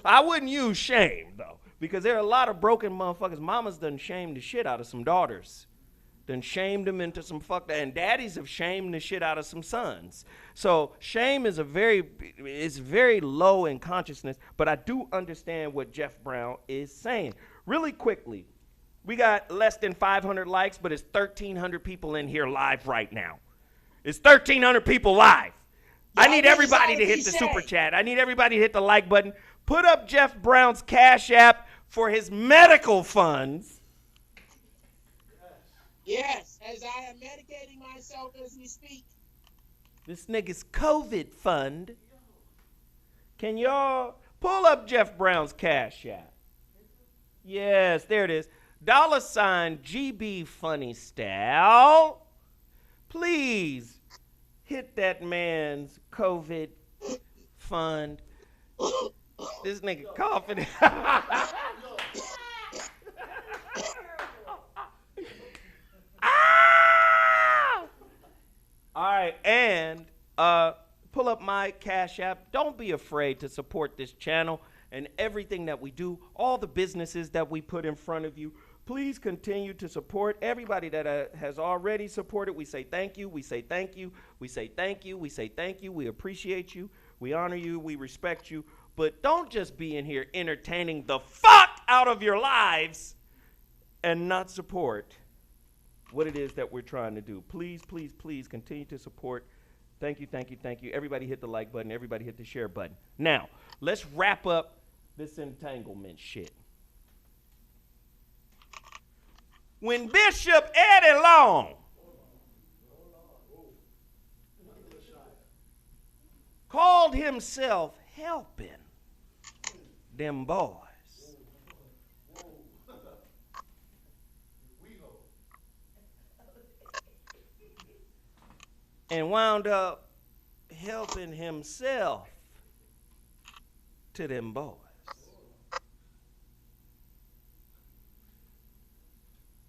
I wouldn't use shame, though. Because there are a lot of broken motherfuckers. Mamas done shamed the shit out of some daughters. Done shamed them into some and daddies have shamed the shit out of some sons. So shame is very low in consciousness, but I do understand what Geoff Brown is saying. Really quickly, we got less than 500 likes, but it's 1,300 people in here live right now. It's 1,300 people live. I need everybody to hit the super chat. I need everybody to hit the like button. Put up Geoff Brown's Cash App for his medical funds. Yes, as I am medicating myself as we speak. This nigga's COVID fund. Can y'all pull up Geoff Brown's Cash App? Yes, there it is. $ GBFunnyStyle. Please hit that man's COVID fund. This nigga coughing. All right, and pull up my Cash App. Don't be afraid to support this channel and everything that we do, all the businesses that we put in front of you. Please continue to support everybody that has already supported. We say thank you. We say thank you. We say thank you. We say thank you. We appreciate you. We honor you. We respect you. But don't just be in here entertaining the fuck out of your lives and not support what it is that we're trying to do. Please, please, please continue to support. Thank you, thank you, thank you. Everybody hit the like button. Everybody hit the share button. Now, let's wrap up this entanglement shit. When Bishop Eddie Long called himself helping them boys, and wound up helping himself to them boys.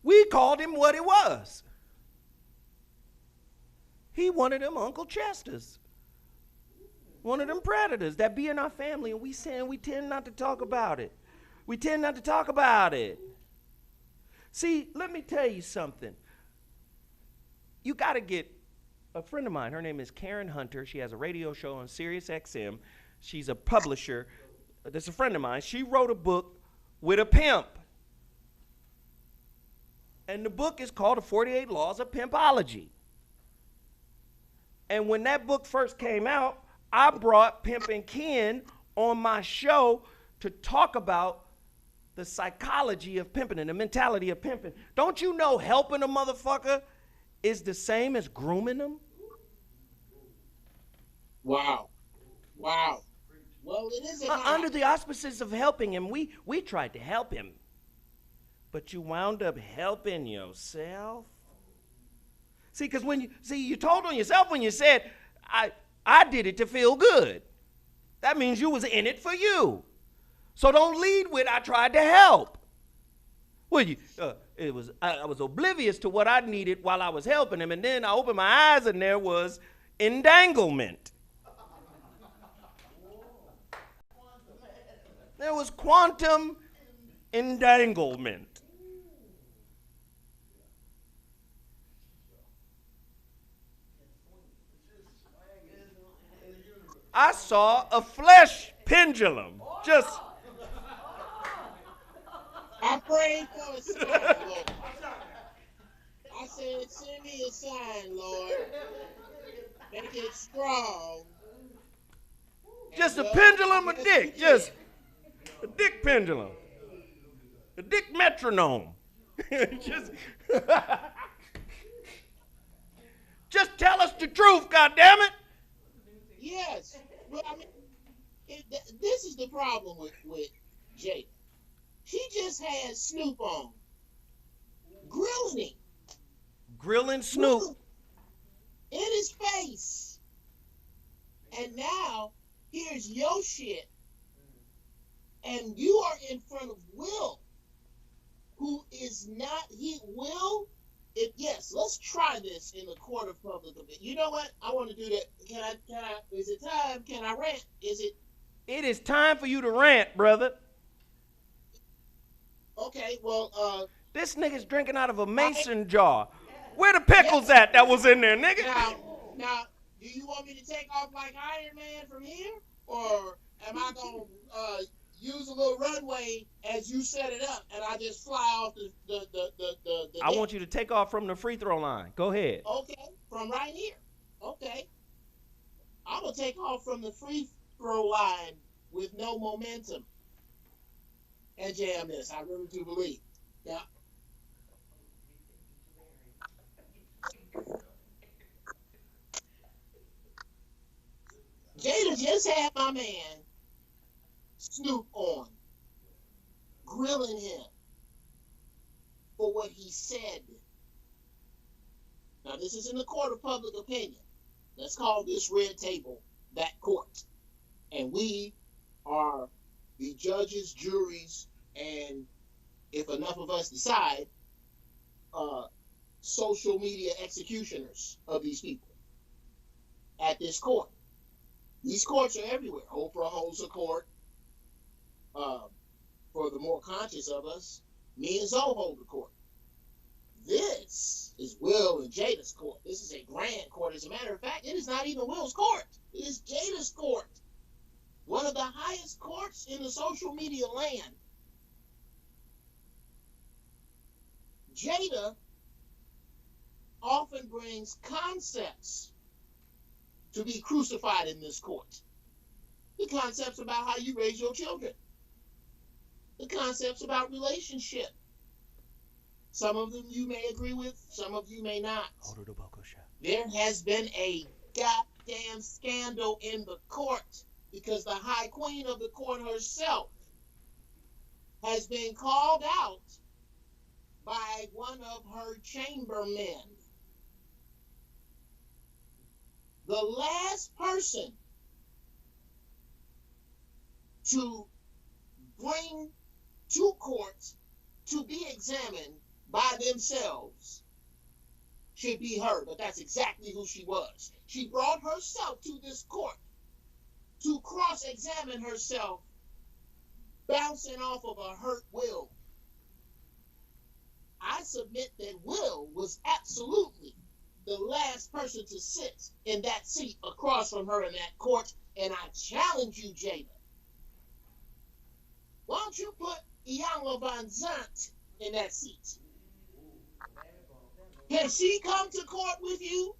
We called him what he was. He one of them Uncle Chesters. One of them predators that be in our family, and we tend not to talk about it. We tend not to talk about it. See, let me tell you something. You got to get a friend of mine. Her name is Karen Hunter. She has a radio show on Sirius XM. She's a publisher. That's a friend of mine. She wrote a book with a pimp. And the book is called The 48 Laws of Pimpology. And when that book first came out, I brought Pimping Ken on my show to talk about the psychology of pimping and the mentality of pimping. Don't you know helping a motherfucker is the same as grooming them? Wow. Wow. Well, it is under the auspices of helping him, we tried to help him. But you wound up helping yourself. See, because you told on yourself when you said, I did it to feel good. That means you was in it for you. So don't lead with I tried to help. Well, I was oblivious to what I needed while I was helping him, and then I opened my eyes and there was entanglement. There was quantum entanglement. I saw a flesh pendulum. Just. I prayed for a sign, Lord. I said, send me a sign, Lord. Make it strong. Just a pendulum of dick. Just a dick pendulum. A dick metronome. Just tell us the truth, goddammit. Yes. But I mean, this is the problem with Jada. She just had Snoop on. Grilling him. Grilling Snoop. In his face. And now, here's your shit. And you are in front of Will, who is not, yes, let's try this in the court of public opinion. You know what? I want to do that. Can I, is it time? Can I rant? It is time for you to rant, brother. Okay, well, this nigga's drinking out of a mason jar. Where the pickles at that was in there, nigga? Now, do you want me to take off like Iron Man from here? Or am I going to use a little runway as you set it up and I just fly off the I want you to take off from the free throw line. Go ahead. Okay, from right here. Okay. I'm going to take off from the free throw line with no momentum and jam this. I really do believe. Now, Jada just had my man Snoop on, grilling him for what he said. Now, this is in the court of public opinion. Let's call this red table that court. And we are the judges, juries, and if enough of us decide, social media executioners of these people at this court. These courts are everywhere. Oprah holds a court. For the more conscious of us, me and Zoe hold the court. This is Will and Jada's court. This is a grand court. As a matter of fact, it is not even Will's court. It is Jada's court. One of the highest courts in the social media land. Jada often brings concepts to be crucified in this court. The concepts about how you raise your children. The concepts about relationship. Some of them you may agree with, some of you may not. There has been a goddamn scandal in the court because the High Queen of the court herself has been called out by one of her chambermen. The last person to bring to court to be examined by themselves should be her, but that's exactly who she was. She brought herself to this court to cross-examine herself, bouncing off of a hurt Will. I submit that Will was absolutely the last person to sit in that seat across from her in that court, and I challenge you, Jada. Why don't you put Iyanla Van Zant in that seat? Can she come to court with you?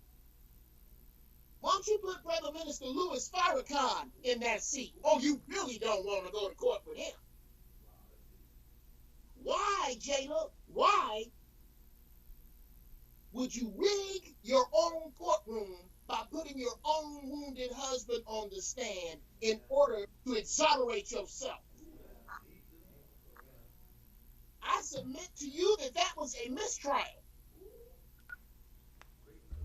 Why don't you put Brother Minister Louis Farrakhan in that seat? Oh, you really don't want to go to court with him. Why, Jada? Why would you rig your own courtroom by putting your own wounded husband on the stand in order to exonerate yourself? I submit to you that that was a mistrial.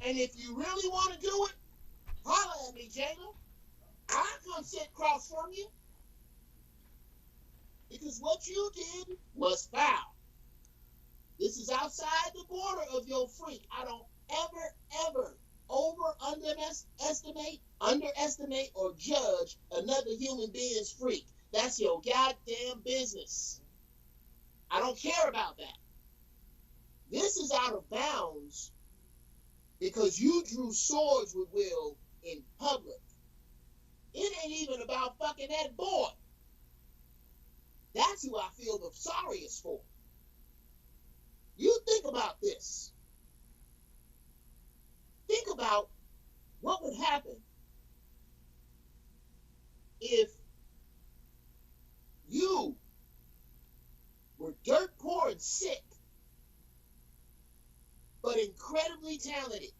And if you really want to do it, holler at me, Jada. I'll come sit across from you. Because what you did was foul. This is outside the border of your freak. I don't ever underestimate, or judge another human being's freak. That's your goddamn business. I don't care about that. This is out of bounds because you drew swords with Will in public. It ain't even about fucking that boy. That's who I feel the sorriest for. You think about this. Think about what would happen if you were dirt poor and sick, but incredibly talented,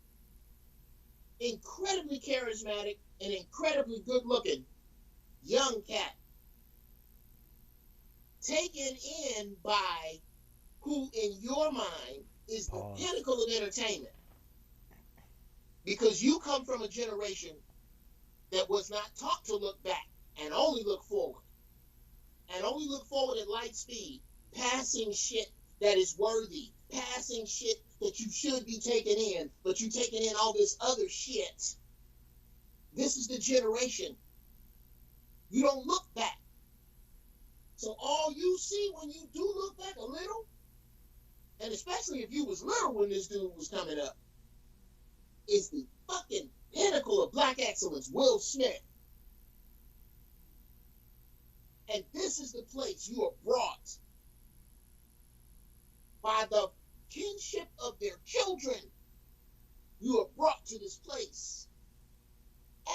incredibly charismatic, and incredibly good-looking young cat, taken in by who in your mind is the pinnacle of entertainment. Because you come from a generation that was not taught to look back and only look forward. And only look forward at light speed, passing shit that is worthy, passing shit that you should be taking in, but you taking in all this other shit. This is the generation. You don't look back. So all you see when you do look back a little, and especially if you was little when this dude was coming up, is the fucking pinnacle of black excellence, Will Smith. And this is the place you are brought by the kinship of their children. You are brought to this place.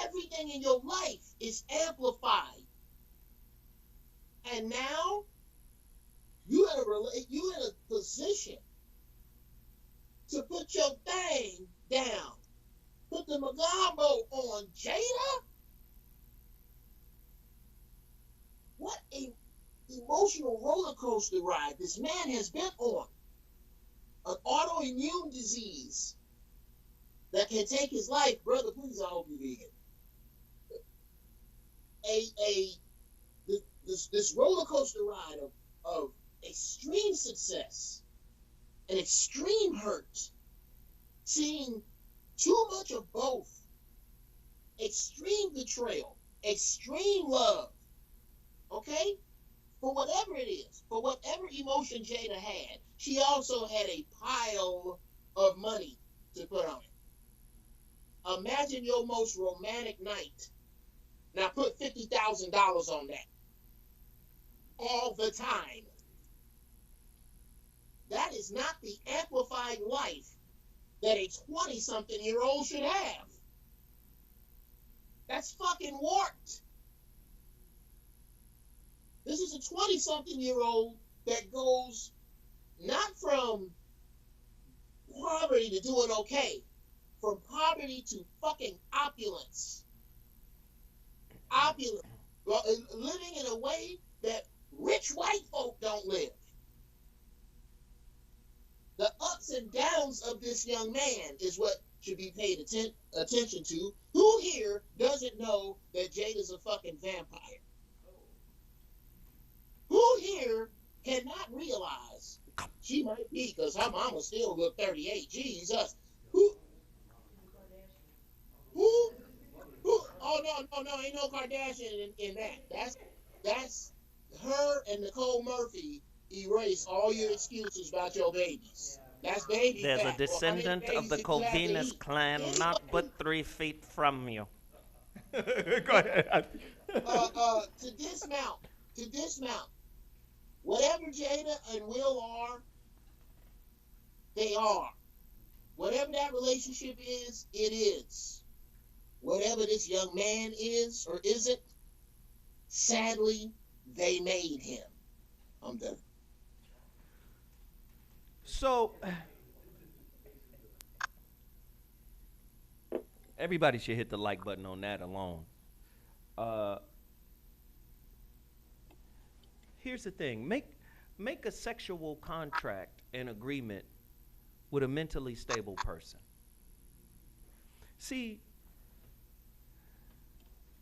Everything in your life is amplified. And now, you in a position to put your thing down. Put the Magambo on, Jada? What a emotional roller coaster ride this man has been on. An autoimmune disease that can take his life. Brother, please, I hope you vegan. This roller coaster ride of extreme success and extreme hurt, seeing too much of both, extreme betrayal, extreme love, okay? For whatever it is, for whatever emotion Jada had, she also had a pile of money to put on it. Imagine your most romantic night. Now put $50,000 on that. All the time. That is not the amplified life that a 20-something-year-old should have. That's fucking warped. This is a 20-something-year-old that goes not from poverty to doing okay, from poverty to fucking opulence. Opulence. Living in a way that rich white folk don't live. The ups and downs of this young man is what should be paid attention to. Who here doesn't know that Jada's a fucking vampire? Who here cannot realize she might be, because her mama still look 38. Jesus. Who? Oh, no, ain't no Kardashian in that. That's her and Nicole Murphy erase all your excuses about your babies. That's baby There's fat. a descendant of the Colvenus clan not but 3 feet from you. Go ahead. To dismount. Whatever Jada and Will are, they are. Whatever that relationship is, it is. Whatever this young man is or isn't, sadly, they made him. I'm done. So, everybody should hit the like button on that alone. Here's the thing. Make a sexual contract and agreement with a mentally stable person. See,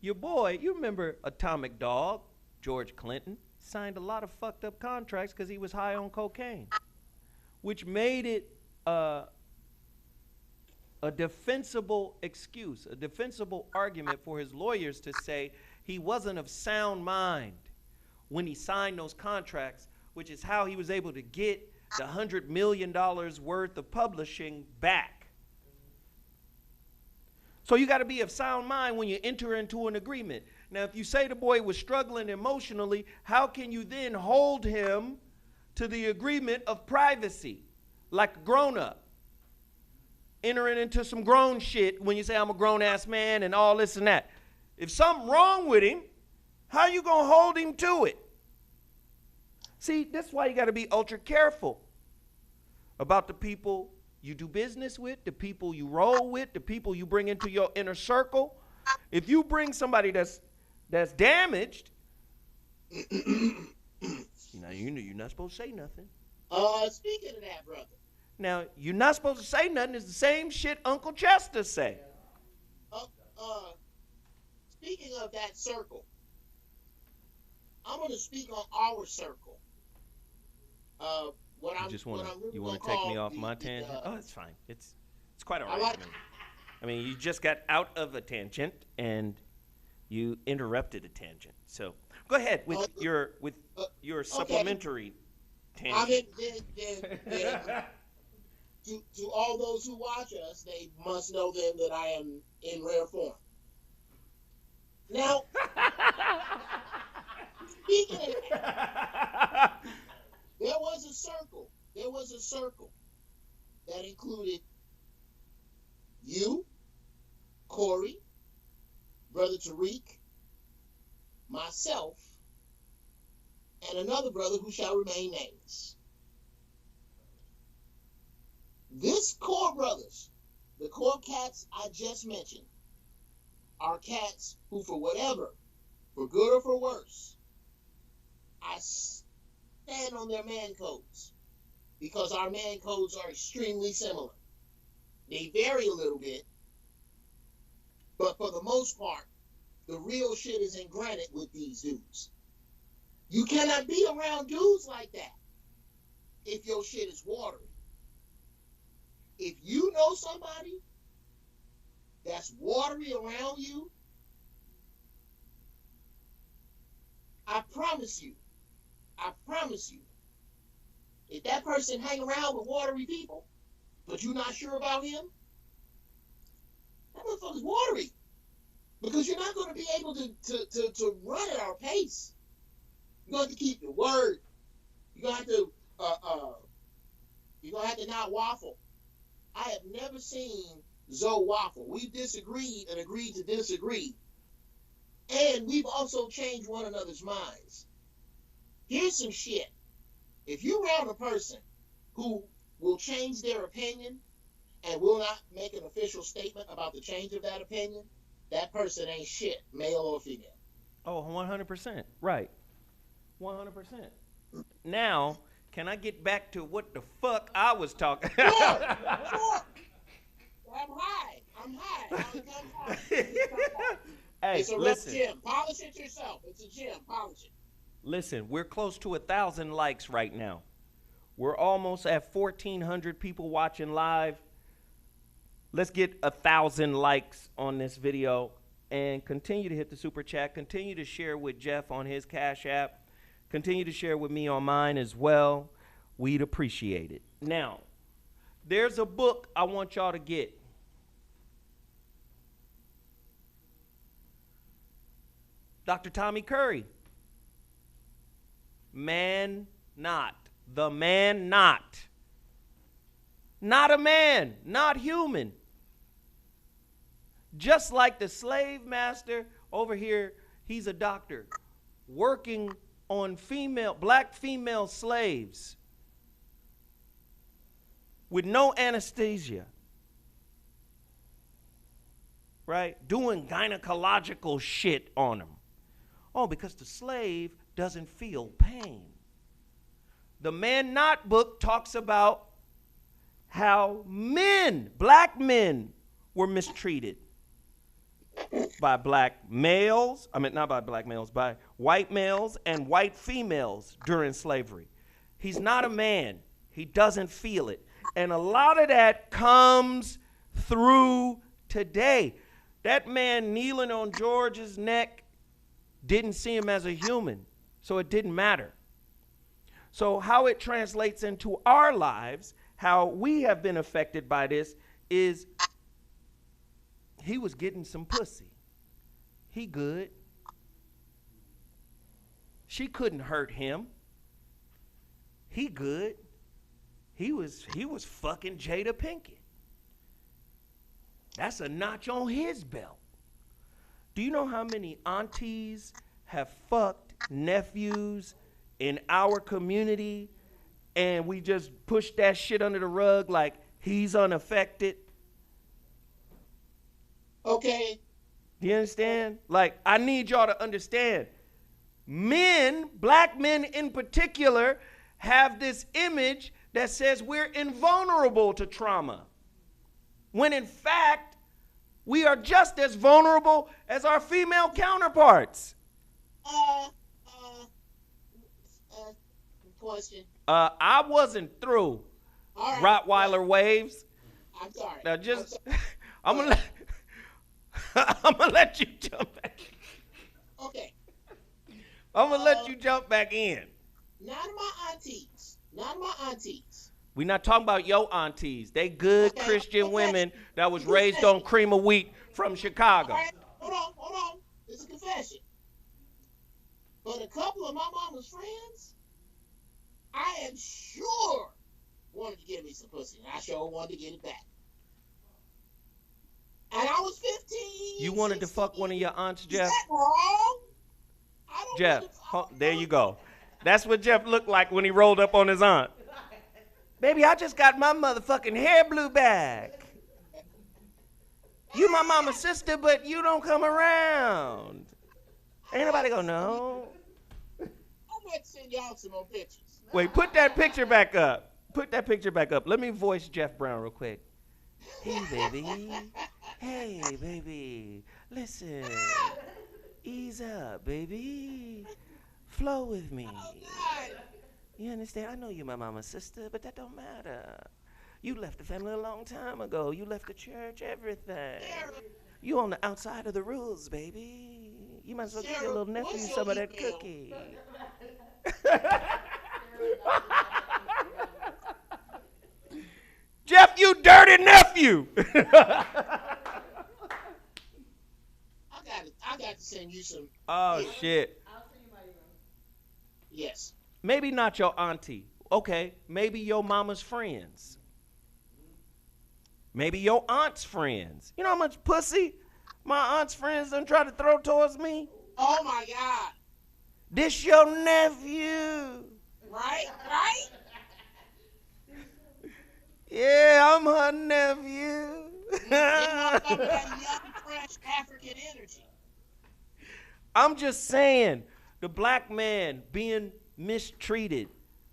your boy, you remember Atomic Dog, George Clinton, signed a lot of fucked up contracts because he was high on cocaine, which made it a defensible excuse, a defensible argument for his lawyers to say he wasn't of sound mind when he signed those contracts, which is how he was able to get the $100 million worth of publishing back. So you got to be of sound mind when you enter into an agreement. Now, if you say the boy was struggling emotionally, how can you then hold him to the agreement of privacy, like a grown-up? Entering into some grown shit when you say I'm a grown-ass man and all this and that. If something wrong with him, how you going to hold him to it? See, that's why you got to be ultra careful about the people you do business with, the people you roll with, the people you bring into your inner circle. If you bring somebody that's damaged, you're not supposed to say nothing. Speaking of that, brother. Now, you're not supposed to say nothing. It's the same shit Uncle Chester say. Speaking of that circle, I'm going to speak on our circle. You want to take me off my tangent? It's fine. It's quite all right. I mean, you just got out of a tangent and you interrupted a tangent. So go ahead with your supplementary tangent. To all those who watch us, they must know then that I am in rare form. Now, speaking of that, there was a circle that included you, Corey, Brother Tariq, myself, and another brother who shall remain nameless. This core brothers, the core cats I just mentioned, are cats who, for whatever, for good or for worse, I stand on their man codes because our man codes are extremely similar. They vary a little bit, but for the most part, the real shit is in granite with these dudes. You cannot be around dudes like that if your shit is watery. If you know somebody that's watery around you, I promise you, if that person hang around with watery people, but you're not sure about him, that motherfucker's watery. Because you're not going to be able to run at our pace. You're going to have to keep your word. You're going to have to not waffle. I have never seen Zoe waffle. We've disagreed and agreed to disagree. And we've also changed one another's minds. Here's some shit. If you're around a person who will change their opinion and will not make an official statement about the change of that opinion, that person ain't shit, male or female. Oh, 100%. Right. 100%. Now, can I get back to what the fuck I was talking about? Sure. I'm high. Hey, it's a listen. rough gym. Polish it yourself. It's a gym. Polish it. Listen, we're close to 1,000 likes right now. We're almost at 1,400 people watching live. Let's get 1,000 likes on this video and continue to hit the super chat. Continue to share with Geoff on his Cash App. Continue to share with me on mine as well. We'd appreciate it. Now, there's a book I want y'all to get. Dr. Tommy Curry. Man Not. The Man Not. Not a man, not human. Just like the slave master over here, he's a doctor working on black female slaves with no anesthesia, right? Doing gynecological shit on them. Oh, because the slave doesn't feel pain. The Man Not book talks about how black men were mistreated by black males. I mean, not by black males, by white males and white females during slavery. He's not a man. He doesn't feel it. And a lot of that comes through today. That man kneeling on George's neck didn't see him as a human, so it didn't matter. So how it translates into our lives, how we have been affected by this, is he was getting some pussy. He good. She couldn't hurt him. He good. He was fucking Jada Pinkett. That's a notch on his belt. Do you know how many aunties have fucked nephews in our community, and we just push that shit under the rug like he's unaffected? Okay. Do you understand? Like, I need y'all to understand. Men, black men in particular, have this image that says we're invulnerable to trauma, when in fact, we are just as vulnerable as our female counterparts. Question. I wasn't through. All right. Rottweiler waves. I'm sorry. Now I'm gonna let you jump back. Okay. I'm gonna let you jump back in. None of my aunties. We're not talking about your aunties. They good Okay, Christian okay. women that was raised on cream of wheat from Chicago. All right. Hold on. It's a confession. But a couple of my mama's friends, I am sure wanted to give me some pussy, and I sure wanted to get it back. And I was 15. You wanted to fuck one of your aunts, Geoff? Is that wrong? I don't Geoff, want to, there you go. That's what Geoff looked like when he rolled up on his aunt. Baby, I just got my motherfucking hair blew back. You my mama's sister, but you don't come around. Ain't nobody gonna know. I'm going to send y'all some more pictures. Wait, put that picture back up. Let me voice Geoff Brown real quick. Hey, baby. Hey, baby. Listen. Ease up, baby. Flow with me. Oh, God. You understand? I know you're my mama's sister, but that don't matter. You left the family a long time ago. You left the church, everything. Sarah, You on the outside of the rules, baby. You might as well give your Sarah, little nephew what's some of your that email? cookie. Geoff, you dirty nephew. I got to send you some. Oh, shit. Yes. Maybe not your auntie. Okay, maybe your mama's friends. Maybe your aunt's friends. You know how much pussy my aunt's friends done try to throw towards me? Oh, my God. This your nephew. Right? Yeah, I'm her nephew. That young, fresh African energy. I'm just saying, the black man being mistreated,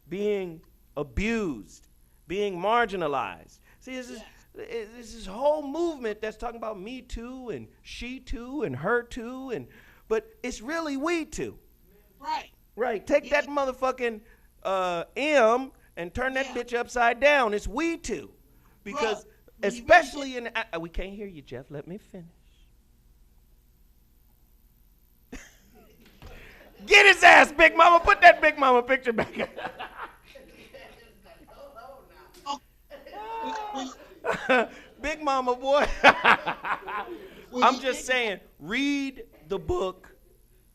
being abused, being marginalized. See, this is whole movement that's talking about me too and she too and her too, but it's really we too. Right. Right. Take that motherfucking M and turn that bitch upside down. It's we too. Because especially in we can't hear you, Jeff. Let me finish. Get his ass, Big Mama. Put that Big Mama picture back. Big Mama, boy. I'm just saying, read the book,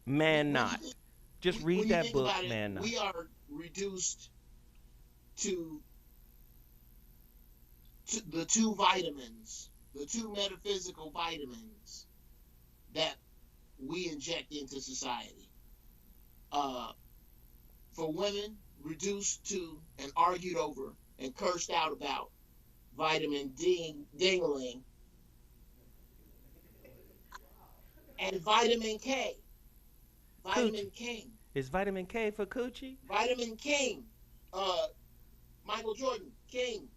Man Not. Just read that book, Man Not. We are reduced to the two vitamins, the two metaphysical vitamins that we inject into society. For women, reduced to and argued over and cursed out about vitamin dingling and vitamin K. Vitamin King. Is vitamin K for coochie? Vitamin King. Michael Jordan, King.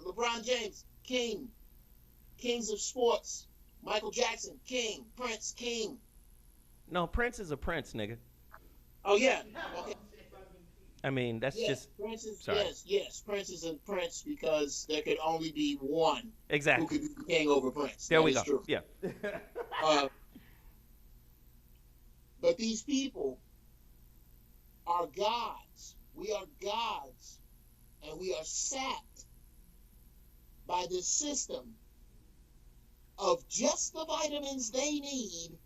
LeBron James, King. Kings of sports. Michael Jackson, King. Prince, King. No, Prince is a prince, nigga. Oh, yeah. Okay. I mean, that's just... Prince is, sorry. Yes. Prince is a prince because there could only be one exactly who could be the king over Prince. There that we is go. True. Yeah. But these people are gods. We are gods. And we are sapped by this system of just the vitamins they need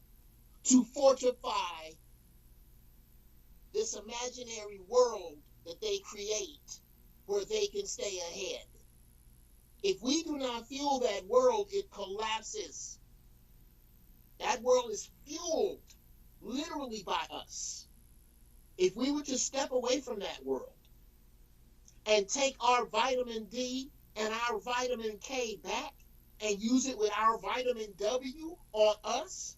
to fortify this imaginary world that they create where they can stay ahead. If we do not fuel that world, it collapses. That world is fueled literally by us. If we were to step away from that world and take our vitamin D and our vitamin K back and use it with our vitamin W on us,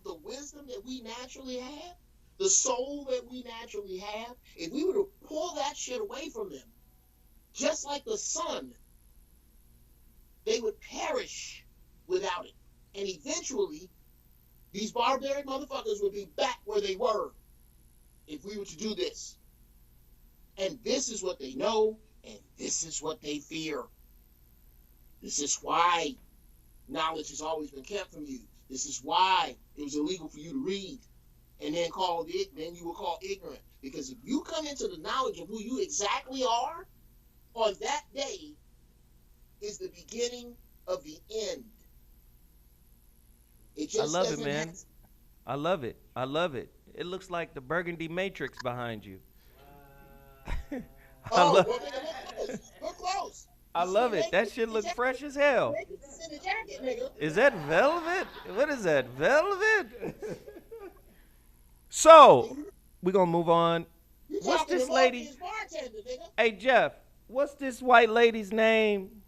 the wisdom that we naturally have, the soul that we naturally have, if we were to pull that shit away from them, just like the sun, they would perish without it. And eventually, these barbaric motherfuckers would be back where they were if we were to do this. And this is what they know, and this is what they fear. This is why knowledge has always been kept from you. This is why it was illegal for you to read and then you were called ignorant. Because if you come into the knowledge of who you exactly are, on that day is the beginning of the end. It just I love it, man. I love it. I love it. It looks like the burgundy matrix behind you. Look close. I love it. That shit looks fresh as hell. Is that velvet? What is that, velvet? So, we're going to move on. What's this lady? Hey, Jeff, what's this white lady's name?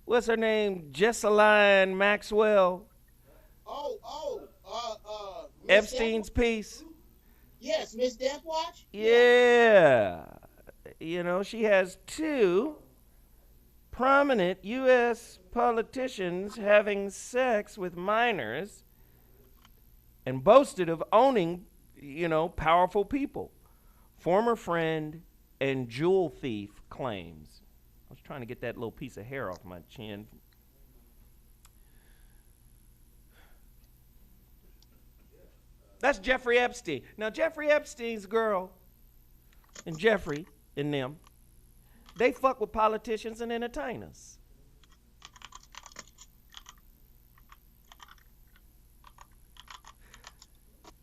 What's her name? Jesseline Maxwell? Epstein's piece? Yes, Miss Death Watch? Yeah. You know, she has two prominent U.S. politicians having sex with minors and boasted of owning, you know, powerful people. Former friend and jewel thief claims. I was trying to get that little piece of hair off my chin. That's Jeffrey Epstein. Now, Jeffrey Epstein's girl and Jeffrey and them, they fuck with politicians and entertainers.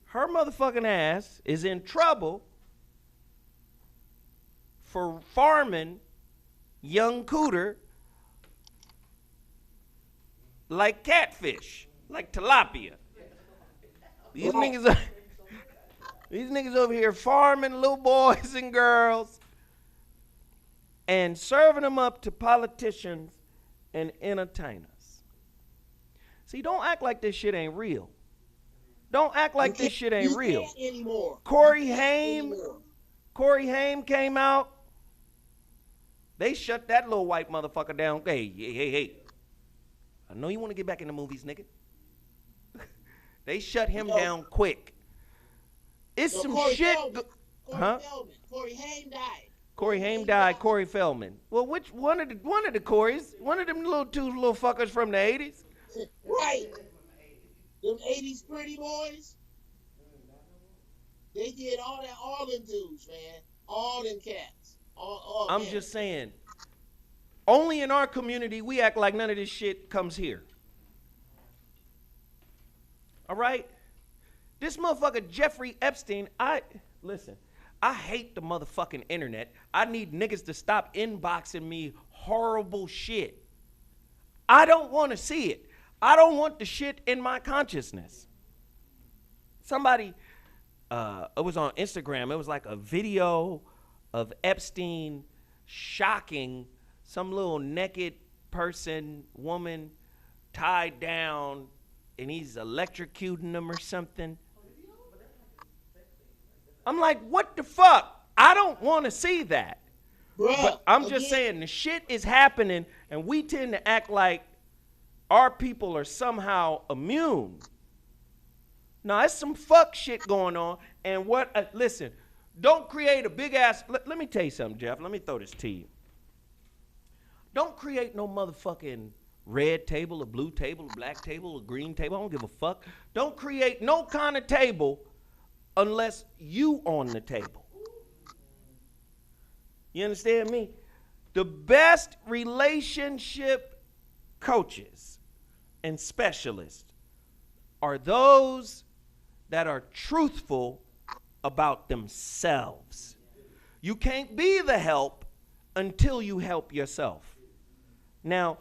Her motherfucking ass is in trouble for farming young cooter like catfish, like tilapia. These niggas over here farming little boys and girls and serving them up to politicians and entertainers. See, don't act like this shit ain't real. Don't act like this shit ain't real. Corey Haim came out. They shut that little white motherfucker down. Hey. I know you want to get back in the movies, nigga. They shut him down quick. It's So some Corey shit. Feldman, Huh? Corey Haim died. Corey Haim died. Corey Feldman. Well, which one of the Corys? One of them two little fuckers from the 80s. Right. Them 80s pretty boys. They did all them dudes, man. All them cats. I'm just saying. Only in our community we act like none of this shit comes here. All right? This motherfucker Jeffrey Epstein, listen, I hate the motherfucking internet. I need niggas to stop inboxing me horrible shit. I don't want to see it. I don't want the shit in my consciousness. Somebody, it was on Instagram. It was like a video of Epstein shocking some little naked person, woman, tied down, and he's electrocuting them or something. I'm like, what the fuck? I don't want to see that. Bruh, but I'm just saying, the shit is happening, and we tend to act like our people are somehow immune. Now, there's some fuck shit going on, and listen, don't create a big ass, let me tell you something, Geoff. Let me throw this to you. Don't create no motherfucking red table, a blue table, a black table, a green table. I don't give a fuck. Don't create no kind of table unless you on the table. You understand me? The best relationship coaches and specialists are those that are truthful about themselves. You can't be the help until you help yourself. Now,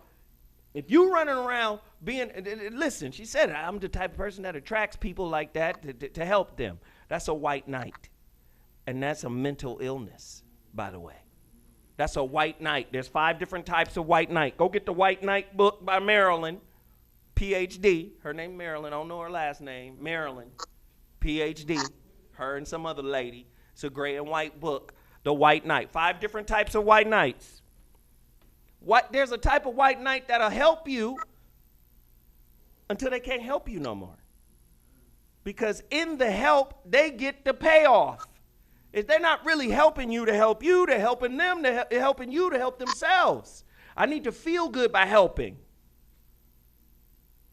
if you running around being, listen, she said, I'm the type of person that attracts people like that to help them. That's a white knight. And that's a mental illness, by the way. That's a white knight. There's 5 different types of white knight. Go get the White Knight book by Marilyn, PhD. Her name Marilyn. I don't know her last name. Marilyn, PhD. Her and some other lady. It's a gray and white book. The White Knight. 5 different types of white knights. There's a type of white knight that'll help you until they can't help you no more. Because in the help, they get the payoff. If they're not really helping you to help you, they're helping them, they're helping you to help themselves. I need to feel good by helping.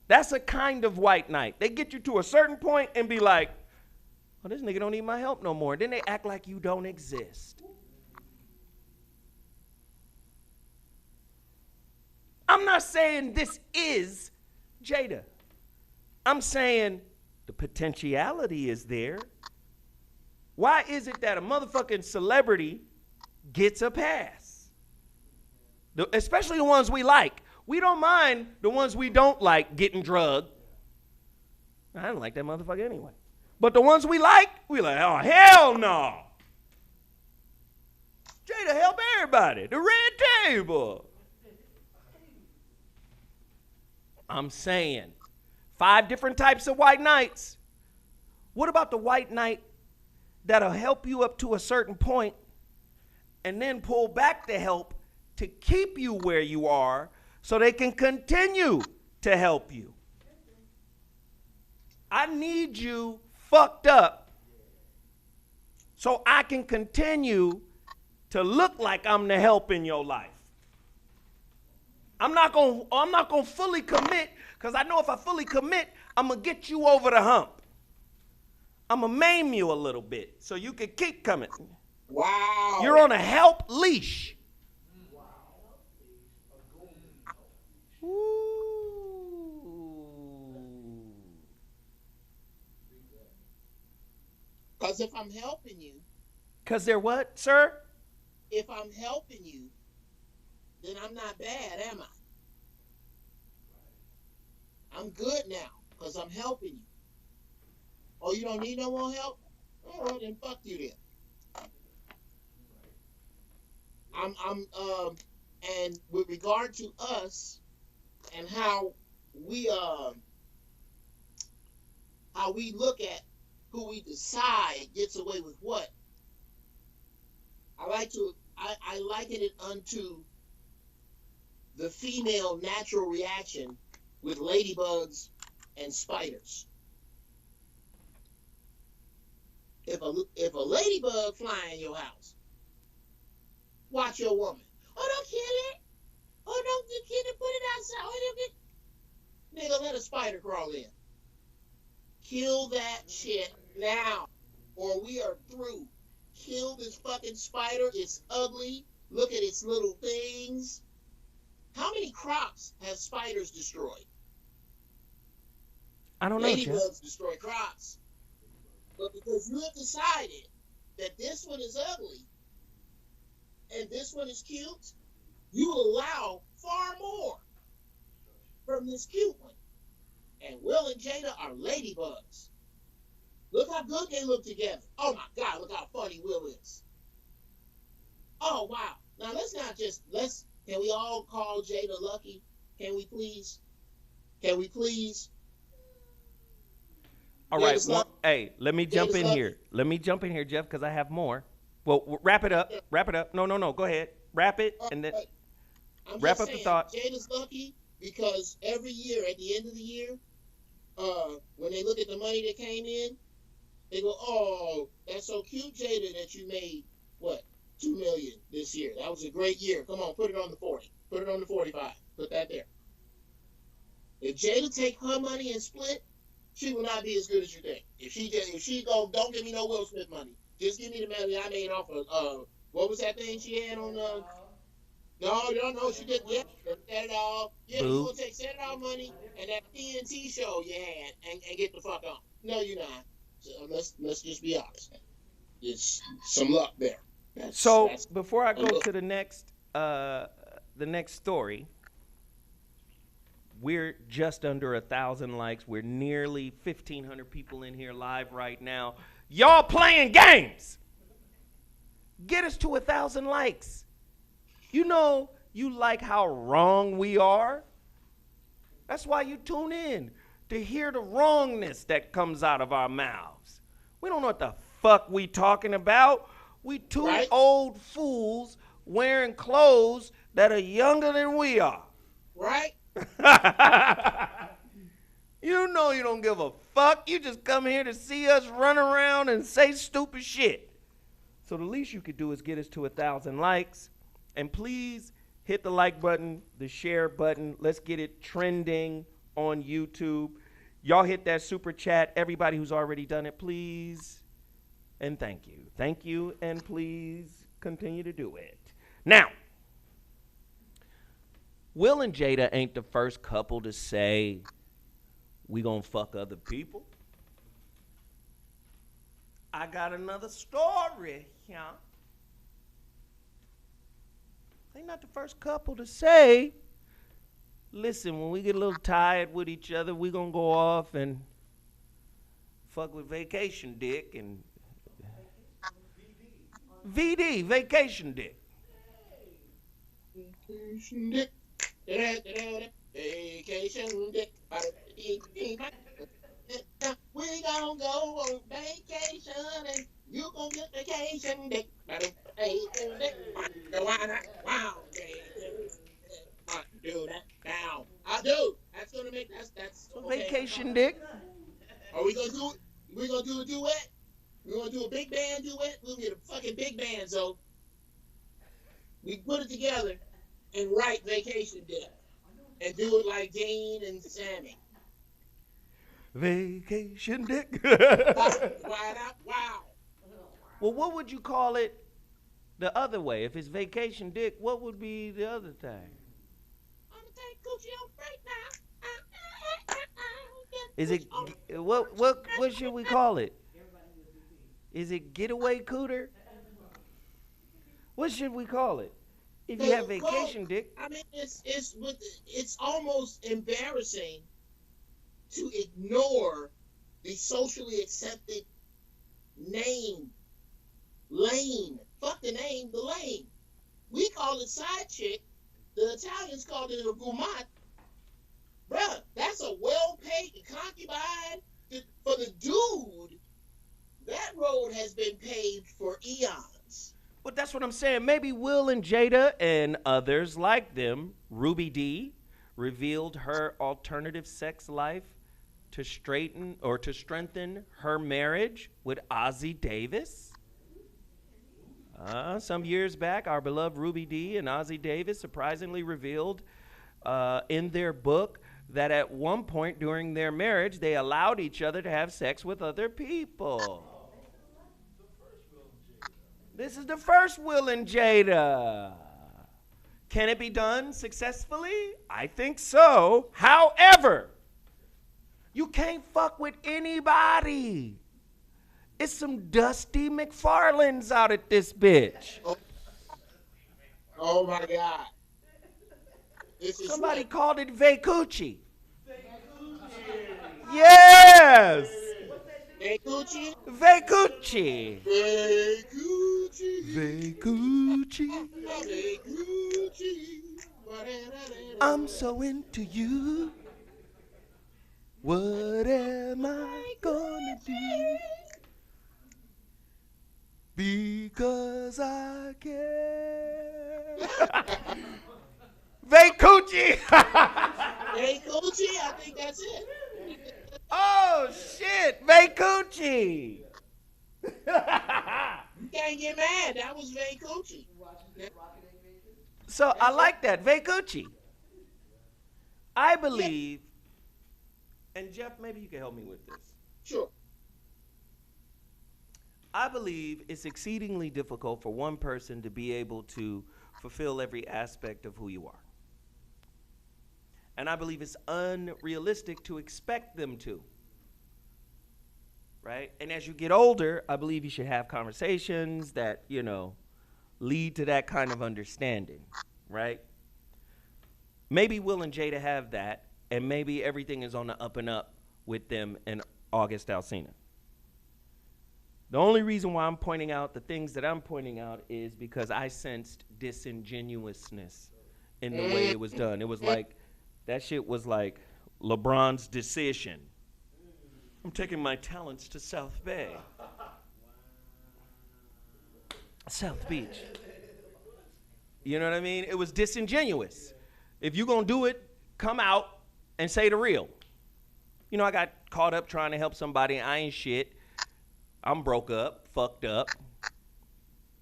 That's a kind of white knight. They get you to a certain point and be like, oh, this nigga don't need my help no more. Then they act like you don't exist. I'm not saying this is Jada. I'm saying the potentiality is there. Why is it that a motherfucking celebrity gets a pass? Especially the ones we like. We don't mind the ones we don't like getting drugged. I don't like that motherfucker anyway. But the ones we like, we like, oh, hell no. Jada, help everybody. The red table. I'm saying 5 different types of white knights. What about the white knight that'll help you up to a certain point and then pull back the help to keep you where you are so they can continue to help you? I need you fucked up so I can continue to look like I'm the help in your life. I'm not gonna fully commit, because I know if I fully commit, I'm gonna get you over the hump. I'm gonna maim you a little bit so you can keep coming. Wow. You're on a help leash. Because if I'm helping you. Because they're what, sir? If I'm helping you, then I'm not bad, am I? I'm good now because I'm helping you. Oh, you don't need no more help? All right, then fuck you then. And with regard to us and how we look at who we decide gets away with what, I liken it unto the female natural reaction with ladybugs and spiders. If a ladybug fly in your house, watch your woman. Oh, don't kill it. Oh, don't kill it. Put it outside. Oh, nigga, let a spider crawl in. Kill that shit now, or we are through. Kill this fucking spider. It's ugly. Look at its little things. How many crops have spiders destroyed? I don't know, Geoff. Ladybugs destroy crops. But because you have decided that this one is ugly and this one is cute, you allow far more from this cute one. And Will and Jada are ladybugs. Look how good they look together. Oh my God, look how funny Will is. Oh wow. Now can we all call Jada lucky? Can we please? Can we please? All right. Well, hey, let me jump in here. Let me jump in here, Geoff, because I have more. Well, wrap it up. Wrap it up. No. Go ahead. Wrap it, and then wrap up the thought. Jada's lucky because every year, at the end of the year, when they look at the money that came in, they go, "Oh, that's so cute, Jada, that you made what, $2 million this year. That was a great year. Come on, put it on the 40. Put it on the 45. Put that there." If Jada take her money and split, she will not be as good as you think. If she go, don't give me no Will Smith money. Just give me the money I made off of what was that thing she had on No, she didn't. Yeah, set it all. Yeah, Boo. you gonna set it all money and that TNT show you had and get the fuck on. No, you're not. So let's just be honest. It's some luck there. That's before I go to the next story, we're just under 1,000 likes. We're nearly 1,500 people in here live right now. Y'all playing games. Get us to 1,000 likes. You know you like how wrong we are. That's why you tune in, to hear the wrongness that comes out of our mouths. We don't know what the fuck we talking about. We two old fools wearing clothes that are younger than we are. Right? You know you don't give a fuck. You just come here to see us run around and say stupid shit. So the least you could do is get us to 1,000 likes. And please hit the like button, the share button. Let's get it trending on YouTube. Y'all hit that super chat. Everybody who's already done it, please. And thank you. Thank you, and please continue to do it. Now, Will and Jada ain't the first couple to say, we gonna fuck other people. I got another story here. They not the first couple to say, listen, when we get a little tired with each other, we gonna go off and fuck with vacation dick and VD, vacation dick. Vacation dick. Vacation dick. We gonna go on vacation and you gonna get vacation dick. Vacation dick. Wow. Do that now. I do. That's gonna make that's okay. Vacation dick. Are we gonna do it? We gonna do a duet? We gonna do a big band duet? We'll get a fucking big band, so we put it together and write Vacation Dick and do it like Dean and Sammy. Vacation dick. Wow. Well, what would you call it the other way? If it's vacation dick, what would be the other thing? I'm gonna take Gucci off right now. Is it what should we call it? Is it getaway cooter? What should we call it? If you have vacation dick. I mean, it's almost embarrassing to ignore the socially accepted name, lane. Fuck the name, the lane. We call it side chick. The Italians called it a gourmet. Bruh, that's a well-paid concubine. For the dude, that road has been paved for eons. Well, that's what I'm saying. Maybe Will and Jada and others like them, Ruby D, revealed her alternative sex life to strengthen her marriage with Ozzie Davis. Some years back, our beloved Ruby Dee and Ozzie Davis surprisingly revealed in their book that at one point during their marriage, they allowed each other to have sex with other people. This is the first Will and Jada. Can it be done successfully? I think so. However, you can't fuck with anybody. It's some Dusty McFarlanes out at this bitch. Oh my God. Somebody called it Vekuchi. Yes. Vekuchi? Vekuchi. Vekuchi. I'm so into you. What am I gonna do? Because I care. Vekuchi. Vekuchi? I think that's it. Oh shit, Vekuchi. You can't get mad. That was Vekuchi. So I like that, Vekuchi. I believe, and Geoff, maybe you can help me with this. Sure. I believe it's exceedingly difficult for one person to be able to fulfill every aspect of who you are. And I believe it's unrealistic to expect them to. Right? And as you get older, I believe you should have conversations that, lead to that kind of understanding. Right? Maybe Will and Jada have that, and maybe everything is on the up and up with them and August Alsina. The only reason why I'm pointing out the things that I'm pointing out is because I sensed disingenuousness in the way it was done. It was like, that shit was like LeBron's decision. I'm taking my talents to South Bay. South Beach. You know what I mean? It was disingenuous. If you're going to do it, come out and say the real. I got caught up trying to help somebody. I ain't shit. I'm broke up, fucked up,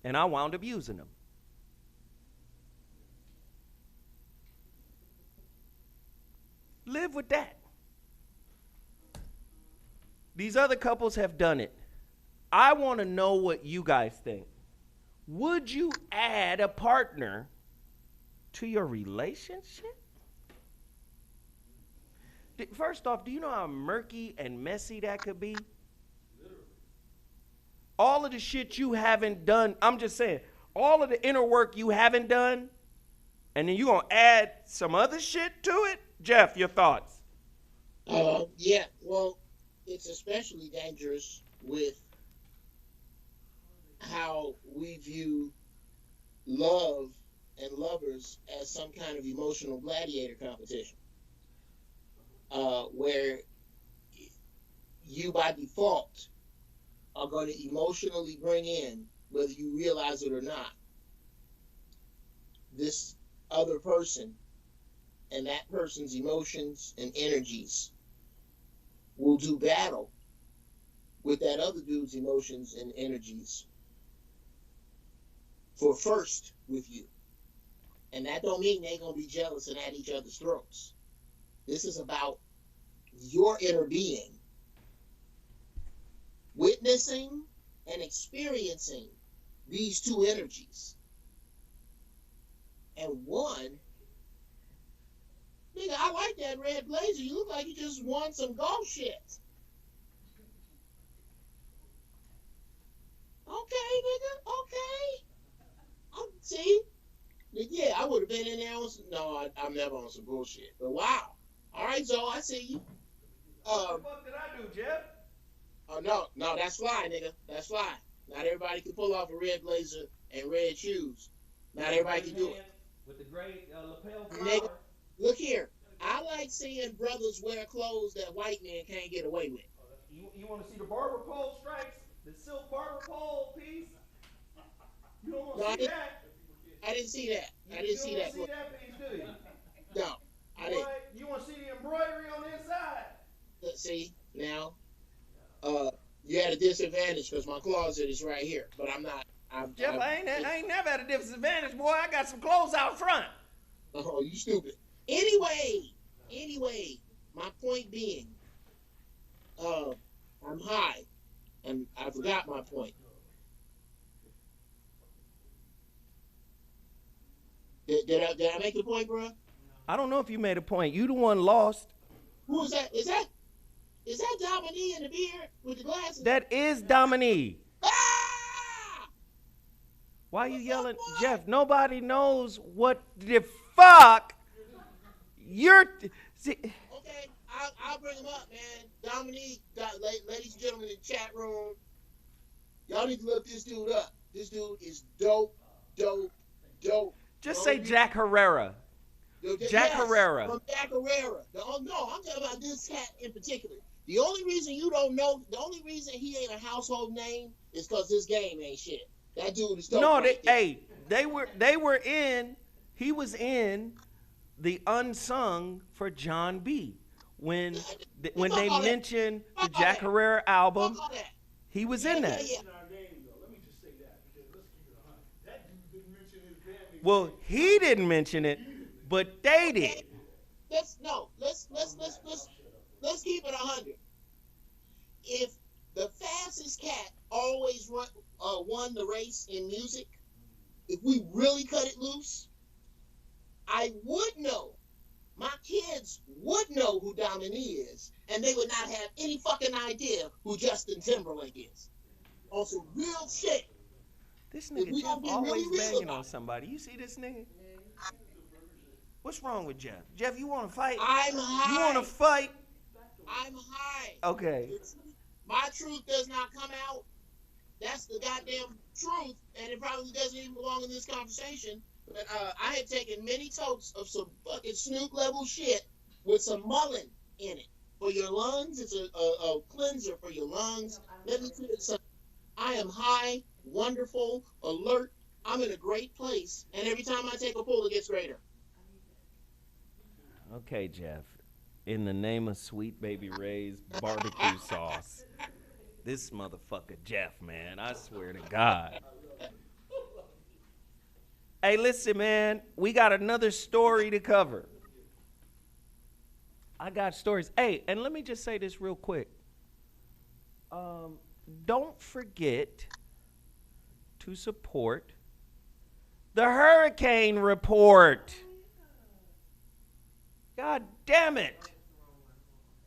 and I wound up using them. Live with that. These other couples have done it. I want to know what you guys think. Would you add a partner to your relationship? First off, do you know how murky and messy that could be? All of the shit you haven't done, I'm just saying, all of the inner work you haven't done, and then you're going to add some other shit to it? Geoff, your thoughts? Yeah, well, it's especially dangerous with how we view love and lovers as some kind of emotional gladiator competition, where you by default are going to emotionally bring in, whether you realize it or not, this other person, and that person's emotions and energies will do battle with that other dude's emotions and energies for first with you. And that don't mean they're going to be jealous and at each other's throats. This is about your inner being witnessing and experiencing these two energies. And one, nigga, I like that red blazer. You look like you just won some golf shit. Okay, nigga, okay. See? Yeah, I would have been in there on some, no, I'm never on some bullshit. But wow. All right, Zoe, I see you. What the fuck did I do, Geoff? Oh, no, that's fly, nigga. That's fly. Not everybody can pull off a red blazer and red shoes. Not everybody can do it. With the gray lapel flower. Nigga, look here. I like seeing brothers wear clothes that white men can't get away with. You want to see the barber pole stripes? The silk barber pole piece? You don't want to see that? I didn't see that. I didn't see that. You don't want to see that piece, do you? No, I didn't. You want to see the embroidery on the inside? See, now, you had a disadvantage because my closet is right here, but I'm not. Jeff, I ain't never had a disadvantage, boy. I got some clothes out front. Oh, you stupid. Anyway, my point being, I'm high, and I forgot my point. Did I make the point, bro? I don't know if you made a point. You the one lost. Who is that? Is that Dominique in the beard with the glasses? That is Dominique. Ah! Why are you What's yelling? up, boy? Jeff, nobody knows what the fuck you're... See, Okay, I'll bring him up, man. Dominique, ladies and gentlemen in the chat room, y'all need to look this dude up. This dude is dope. just say Jack Herrera. Jack Herrera. From Jack Herrera. No, I'm talking about this cat in particular. The only reason you don't know, the only reason he ain't a household name is because this game ain't shit. That dude is dope. No, right he was in the unsung for John B. When they mentioned the Jack Herrera album, Fuck all that. he was in that. Yeah. Well, he didn't mention it, but they did. Let's keep it 100. If the fastest cat always won the race in music, if we really cut it loose, I would know. My kids would know who Dominique is, and they would not have any fucking idea who Justin Timberlake is. On some real shit. This nigga Jeff always banging on somebody. You see this nigga? What's wrong with Jeff? Jeff, you want to fight? I'm high. You want to fight? I'm high. Okay. My truth does not come out. That's the goddamn truth, and it probably doesn't even belong in this conversation. But I had taken many totes of some fucking Snoop level shit with some mullein in it. For your lungs, it's a cleanser for your lungs. Let me tell you something. I am high, wonderful, alert. I'm in a great place, and every time I take a pull, it gets greater. Okay, Jeff. In the name of Sweet Baby Ray's barbecue sauce. This motherfucker Jeff, man. I swear to God. Hey, listen, man. We got another story to cover. I got stories. Hey, and let me just say this real quick. Don't forget to support the HuriKane Report. God damn it.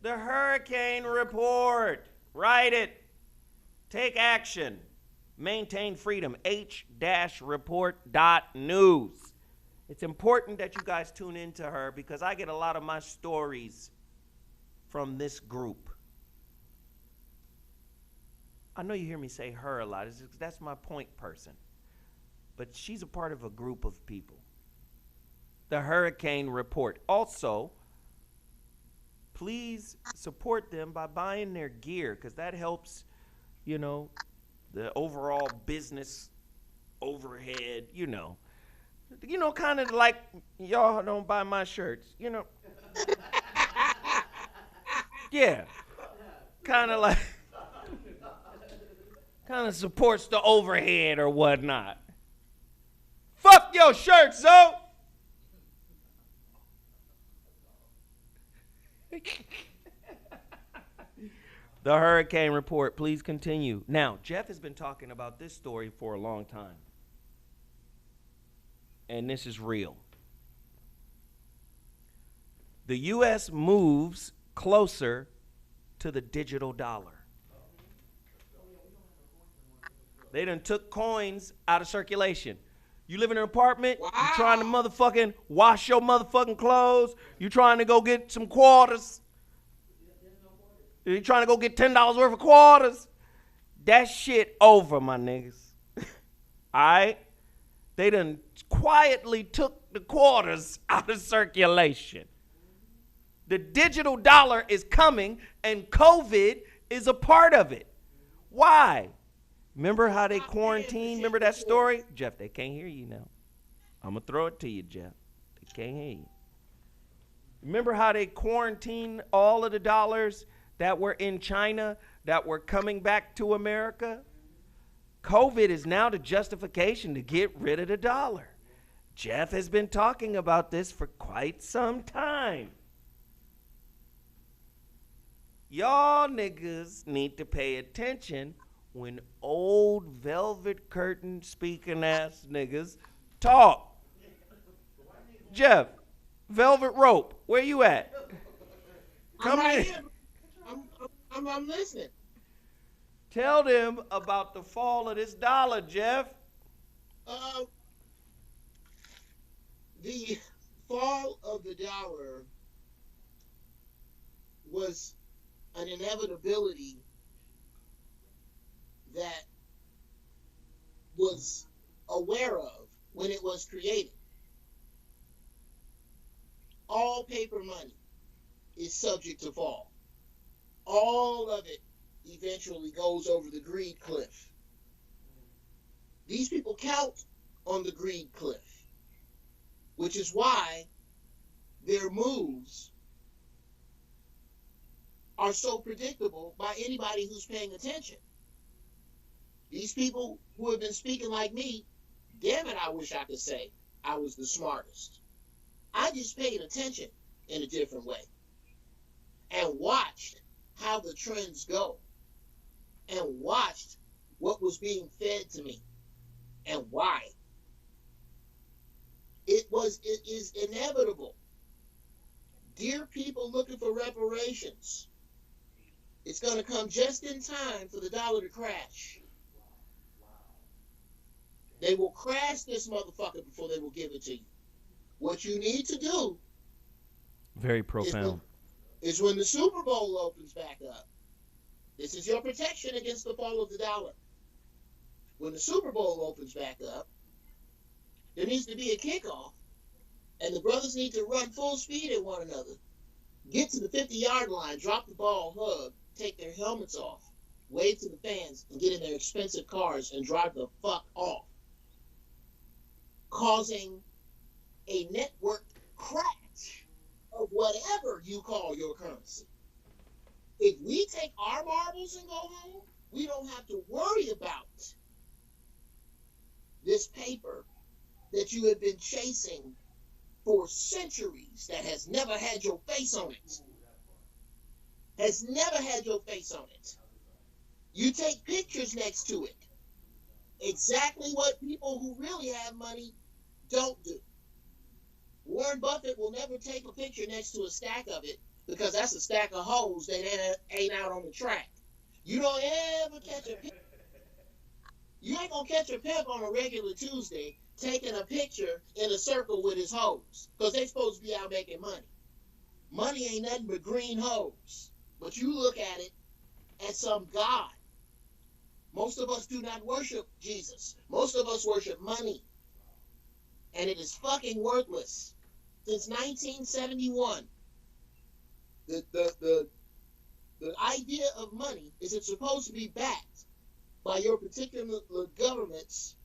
The HuriKane Report. Write it. Take action. Maintain freedom. H-report.news. It's important that you guys tune into her because I get a lot of my stories from this group. I know you hear me say her a lot. That's my point person. But she's a part of a group of people. The HuriKane Report. Also, please support them by buying their gear because that helps, you know, the overall business overhead, you know, kind of like y'all don't buy my shirts, you know. Yeah, kind of like, kind of supports the overhead or whatnot. Fuck your shirt, so. The HuriKane Report, please continue. Now, Jeff has been talking about this story for a long time. And this is real. The U.S. moves closer to the digital dollar. They done took coins out of circulation. You live in an apartment, you trying to motherfucking wash your motherfucking clothes, you trying to go get some quarters. You trying to go get $10 worth of quarters? That shit over, my niggas. All right? They done quietly took the quarters out of circulation. The digital dollar is coming, and COVID is a part of it. Why? Remember how they quarantined? Remember that story? Jeff, they can't hear you now. I'm going to throw it to you, Jeff. They can't hear you. Remember how they quarantined all of the dollars that were in China that were coming back to America, COVID is now the justification to get rid of the dollar. Geoff has been talking about this for quite some time. Y'all niggas need to pay attention when old velvet curtain speaking ass niggas talk. Geoff, velvet rope, where you at? Come I'm right in. here. I'm listening. Tell them about the fall of this dollar, Geoff. The fall of the dollar was an inevitability that was aware of when it was created. All paper money is subject to fall. All of it eventually goes over the greed cliff. These people count on the greed cliff, which is why their moves are so predictable by anybody who's paying attention. These people who have been speaking like me, damn it, I wish I could say I was the smartest. I just paid attention in a different way and watched how the trends go and watched what was being fed to me and why. It is inevitable. Dear people looking for reparations, it's going to come just in time for the dollar to crash. They will crash this motherfucker before they will give it to you. What you need to do Very profound. is when the Super Bowl opens back up. This is your protection against the fall of the dollar. When the Super Bowl opens back up, there needs to be a kickoff, and the brothers need to run full speed at one another, get to the 50-yard line, drop the ball, hug, take their helmets off, wave to the fans, and get in their expensive cars and drive the fuck off, causing a network crash of whatever you call your currency. If we take our marbles and go home, we don't have to worry about this paper that you have been chasing for centuries that has never had your face on it. Has never had your face on it. You take pictures next to it. Exactly what people who really have money don't do. Warren Buffett will never take a picture next to a stack of it because that's a stack of hoes that ain't out on the track. You don't ever catch a pimp. You ain't gonna catch a pimp on a regular Tuesday taking a picture in a circle with his hoes because they supposed to be out making money. Money ain't nothing but green hoes. But you look at it as some god. Most of us do not worship Jesus. Most of us worship money. And it is fucking worthless. Since 1971, the idea of money is it's supposed to be backed by your particular government's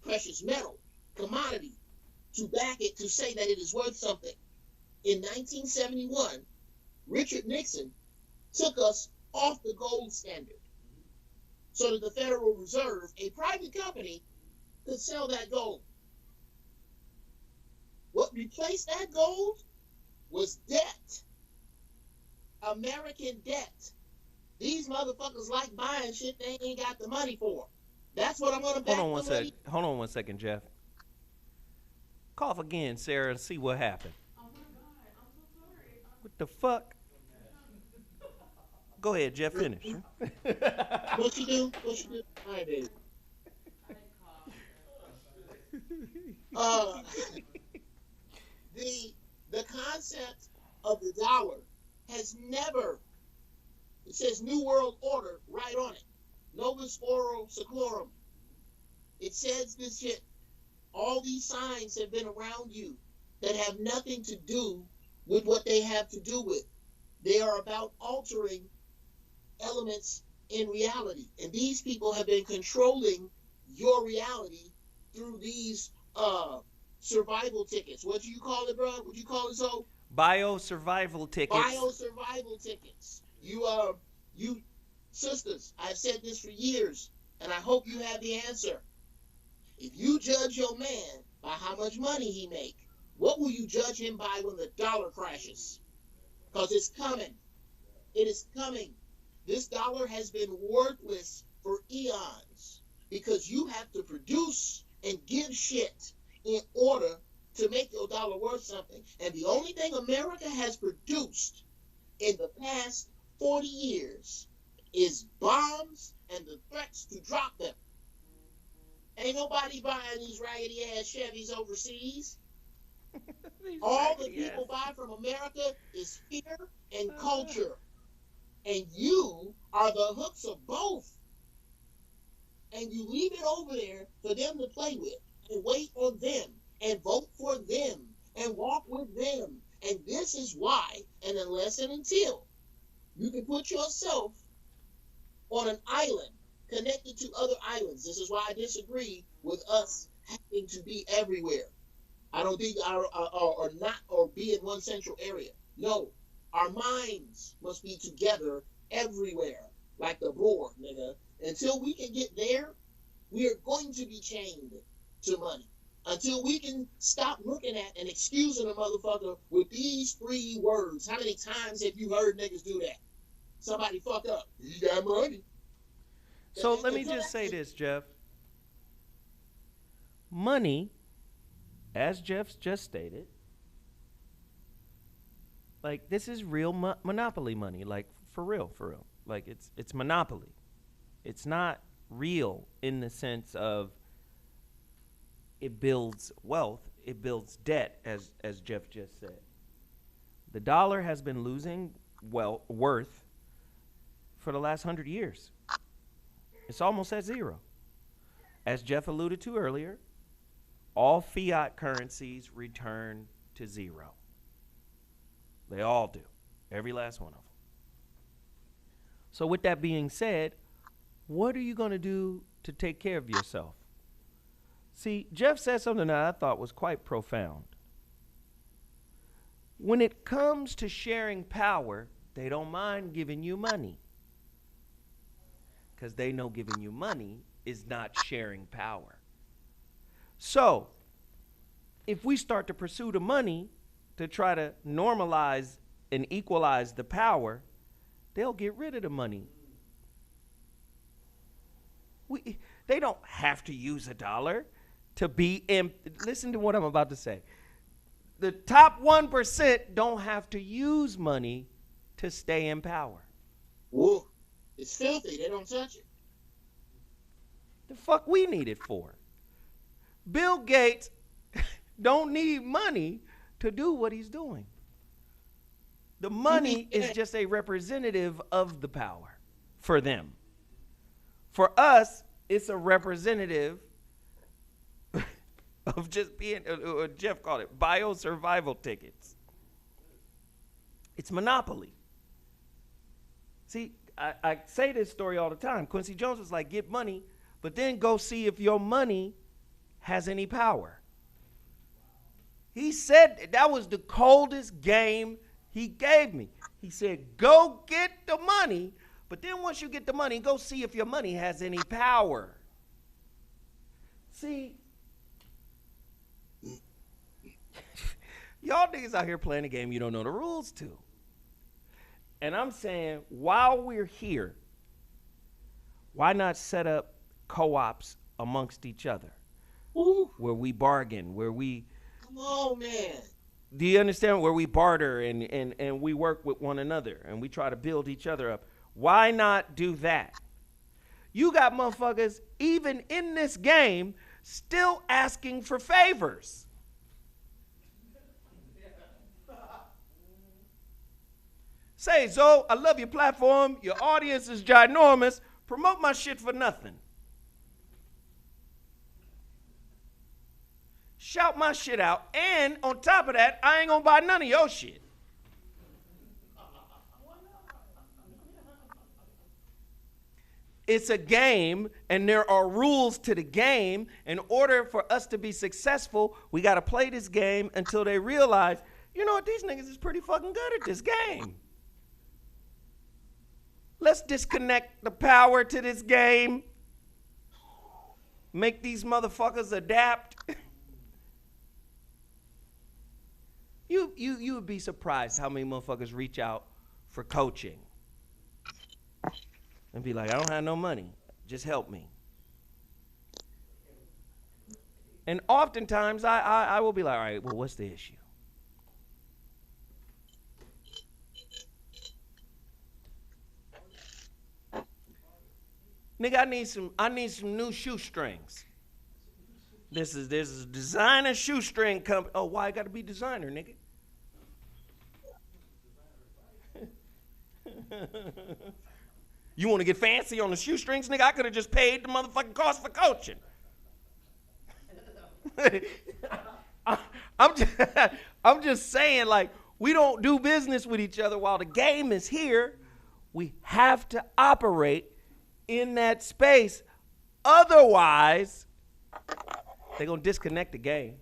precious metal, commodity, to back it, to say that it is worth something. In 1971, Richard Nixon took us off the gold standard so that the Federal Reserve, a private company, could sell that gold. What replaced that gold was debt. American debt. These motherfuckers like buying shit they ain't got the money for. That's what I'm gonna back. Hold on one second, Geoff. Cough again, Sarah, and see what happened. Oh my God, I'm so sorry. What the fuck? Go ahead, Geoff, finish. What you do? What you do? All right, baby. The concept of the dollar has never, it says New World Order right on it. Novus Oro Seclorum. It says this shit. All these signs have been around you that have nothing to do with what they have to do with. They are about altering elements in reality. And these people have been controlling your reality through these survival tickets. What do you call it, bro? What do you call it, so? Bio-survival tickets. Bio-survival tickets. You sisters, I've said this for years, and I hope you have the answer. If you judge your man by how much money he make, what will you judge him by when the dollar crashes? Because it's coming. It is coming. This dollar has been worthless for eons because you have to produce and give shit in order to make your dollar worth something. And the only thing America has produced in the past 40 years is bombs and the threats to drop them. Ain't nobody buying these raggedy ass Chevys overseas. All the people buy from America is fear and culture. And you are the hooks of both. And you leave it over there for them to play with and wait on them and vote for them and walk with them. And this is why, and unless and until you can put yourself on an island connected to other islands. This is why I disagree with us having to be everywhere. I don't think or be in one central area. No, our minds must be together everywhere, like the board, nigga. Until we can get there, we are going to be chained to money. Until we can stop looking at and excusing a motherfucker with these 3 words. How many times have you heard niggas do that? Somebody fuck up. You got money. So let me just say this, Geoff. Money, as Geoff's just stated, like this is real monopoly money, like for real. Like it's monopoly. It's not real in the sense of it builds wealth, it builds debt, as Geoff just said. The dollar has been losing worth for the last 100 years. It's almost at zero. As Geoff alluded to earlier, all fiat currencies return to zero. They all do. Every last one of them. So with that being said, what are you going to do to take care of yourself? See, Geoff said something that I thought was quite profound. When it comes to sharing power, they don't mind giving you money. Because they know giving you money is not sharing power. So, if we start to pursue the money to try to normalize and equalize the power, they'll get rid of the money. They don't have to use a dollar to be in. Listen to what I'm about to say. The top 1% don't have to use money to stay in power. Whoa. It's filthy. They don't touch it. The fuck we need it for? Bill Gates don't need money to do what he's doing. The money is just a representative of the power for them. For us, it's a representative of just being, Geoff called it, bio-survival tickets. It's monopoly. See, I say this story all the time. Quincy Jones was like, get money, but then go see if your money has any power. He said that was the coldest game he gave me. He said, go get the money, but then once you get the money, go see if your money has any power. See, y'all niggas out here playing a game you don't know the rules to. And I'm saying, while we're here, why not set up co-ops amongst each other? Ooh. Where we bargain, where we... Come on, man. Do you understand? Where we barter and we work with one another and we try to build each other up. Why not do that? You got motherfuckers, even in this game, still asking for favors. Say, Zoe, I love your platform. Your audience is ginormous. Promote my shit for nothing. Shout my shit out. And on top of that, I ain't gonna buy none of your shit. It's a game, and there are rules to the game. In order for us to be successful, we got to play this game until they realize you know what, these niggas is pretty fucking good at this game. Let's disconnect the power to this game. Make these motherfuckers adapt. You would be surprised how many motherfuckers reach out for coaching and be like, I don't have no money, just help me. And oftentimes I will be like, all right, well, what's the issue? Nigga, I need some new shoestrings. This is designer shoestring company. Oh, why it got to be designer, nigga? You want to get fancy on the shoestrings, nigga? I could have just paid the motherfucking cost for coaching. I'm just saying, like, we don't do business with each other while the game is here. We have to operate in that space. Otherwise, they're going to disconnect the game.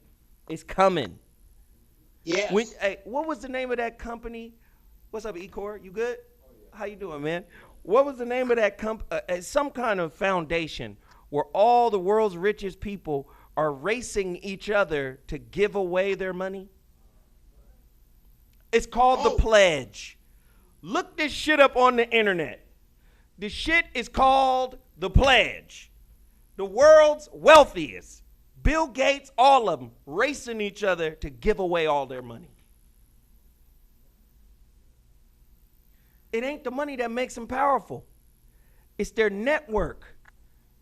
It's coming. Yes. Hey, what was the name of that company? What's up, Ecor? You good? How you doing, man? What was the name of that company? Some kind of foundation where all the world's richest people are racing each other to give away their money. It's called The Pledge. Look this shit up on the internet. The shit is called The Pledge. The world's wealthiest, Bill Gates, all of them, racing each other to give away all their money. It ain't the money that makes them powerful. It's their network,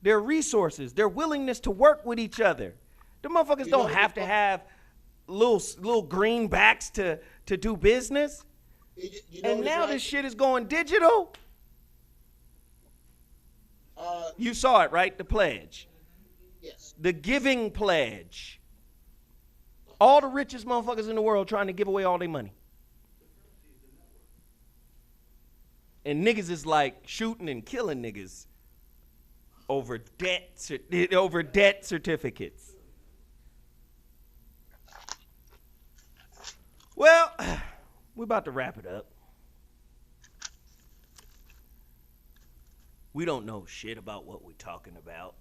their resources, their willingness to work with each other. The motherfuckers don't have to have little greenbacks to do business. And now this shit is going digital. You saw it, right? The pledge. Yes. The giving pledge. All the richest motherfuckers in the world trying to give away all their money. And niggas is like shooting and killing niggas over debt certificates. Well, we're about to wrap it up. We don't know shit about what we're talking about.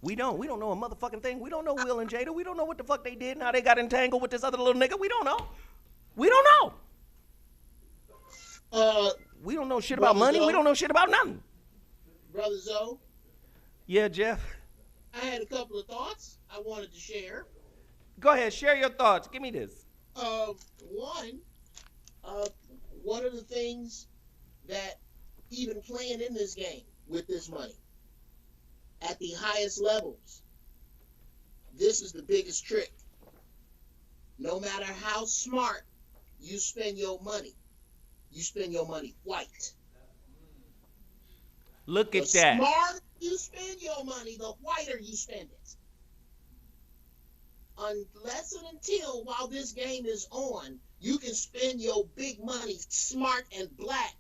We don't know a motherfucking thing. We don't know Will and Jada. We don't know what the fuck they did and how they got entangled with this other little nigga. We don't know. We don't know. We don't know shit about money. We don't know shit about nothing. Brother Zoe? Yeah, Geoff? I had a couple of thoughts I wanted to share. Go ahead, share your thoughts. Give me this. One of the things that even playing in this game with this money at the highest levels, this is the biggest trick. No matter how smart you spend your money white. Look at that. The smarter you spend your money, the whiter you spend it. Unless and until while this game is on, you can spend your big money smart and black.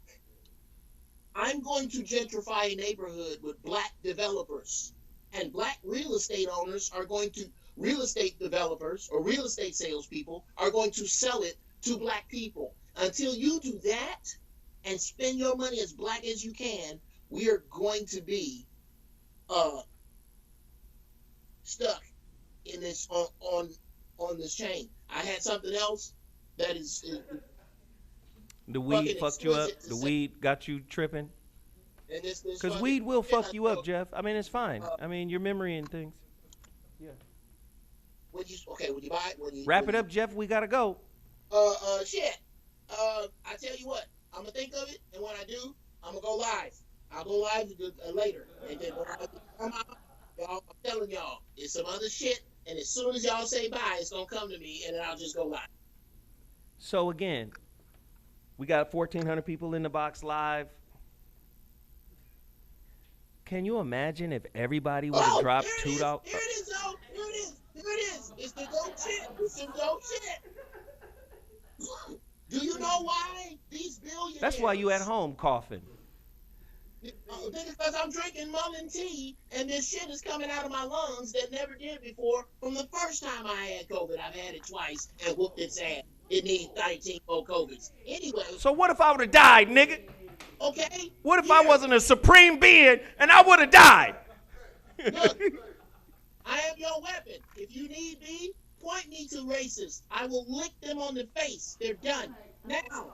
I'm going to gentrify a neighborhood with black developers, and black real estate owners are going to, real estate developers or real estate salespeople are going to sell it to black people. Until you do that and spend your money as black as you can, we are going to be stuck in this on this chain. I had something else that is the weed fucked you up. The weed got you tripping. Because weed will fuck you up, Geoff. I mean, it's fine. I mean, your memory and things. Yeah. When you buy it, wrap it up, Geoff. We gotta go. Shit. I tell you what, I'm gonna think of it, and when I do, I'm gonna go live. I'll go live later, and then when I come out, y'all, I'm telling y'all, it's some other shit, and as soon as y'all say bye, it's gonna come to me, and then I'll just go live. So again, we got 1,400 people in the box live. Can you imagine if everybody would have dropped $2? Here it is, though. Here it is. Here it is. It's the dope shit. It's some dope shit. Do you know why these billionaires? That's why you at home coughing. because I'm drinking Mullen tea, and this shit is coming out of my lungs that never did before from the first time I had COVID. I've had it twice and whooped its ass. It needs 19 more COVIDs. Anyway. So what if I would have died, nigga? Okay. What if I wasn't a supreme being and I would have died? Look, I am your weapon. If you need me, point me to racists. I will lick them on the face. They're done. Now,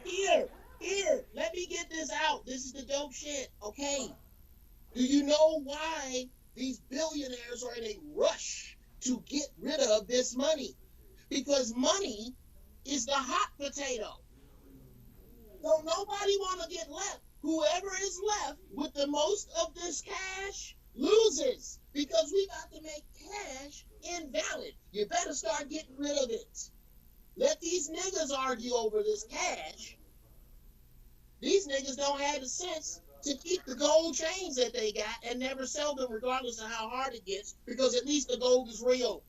here, let me get this out. This is the dope shit, okay? Do you know why these billionaires are in a rush to get rid of this money? Because money is the hot potato. So nobody want to get left. Whoever is left with the most of this cash loses, because we got to make cash invalid. You better start getting rid of it. Let these niggas argue over this cash. These niggas don't have the sense to keep the gold chains that they got and never sell them regardless of how hard it gets, because at least the gold is real.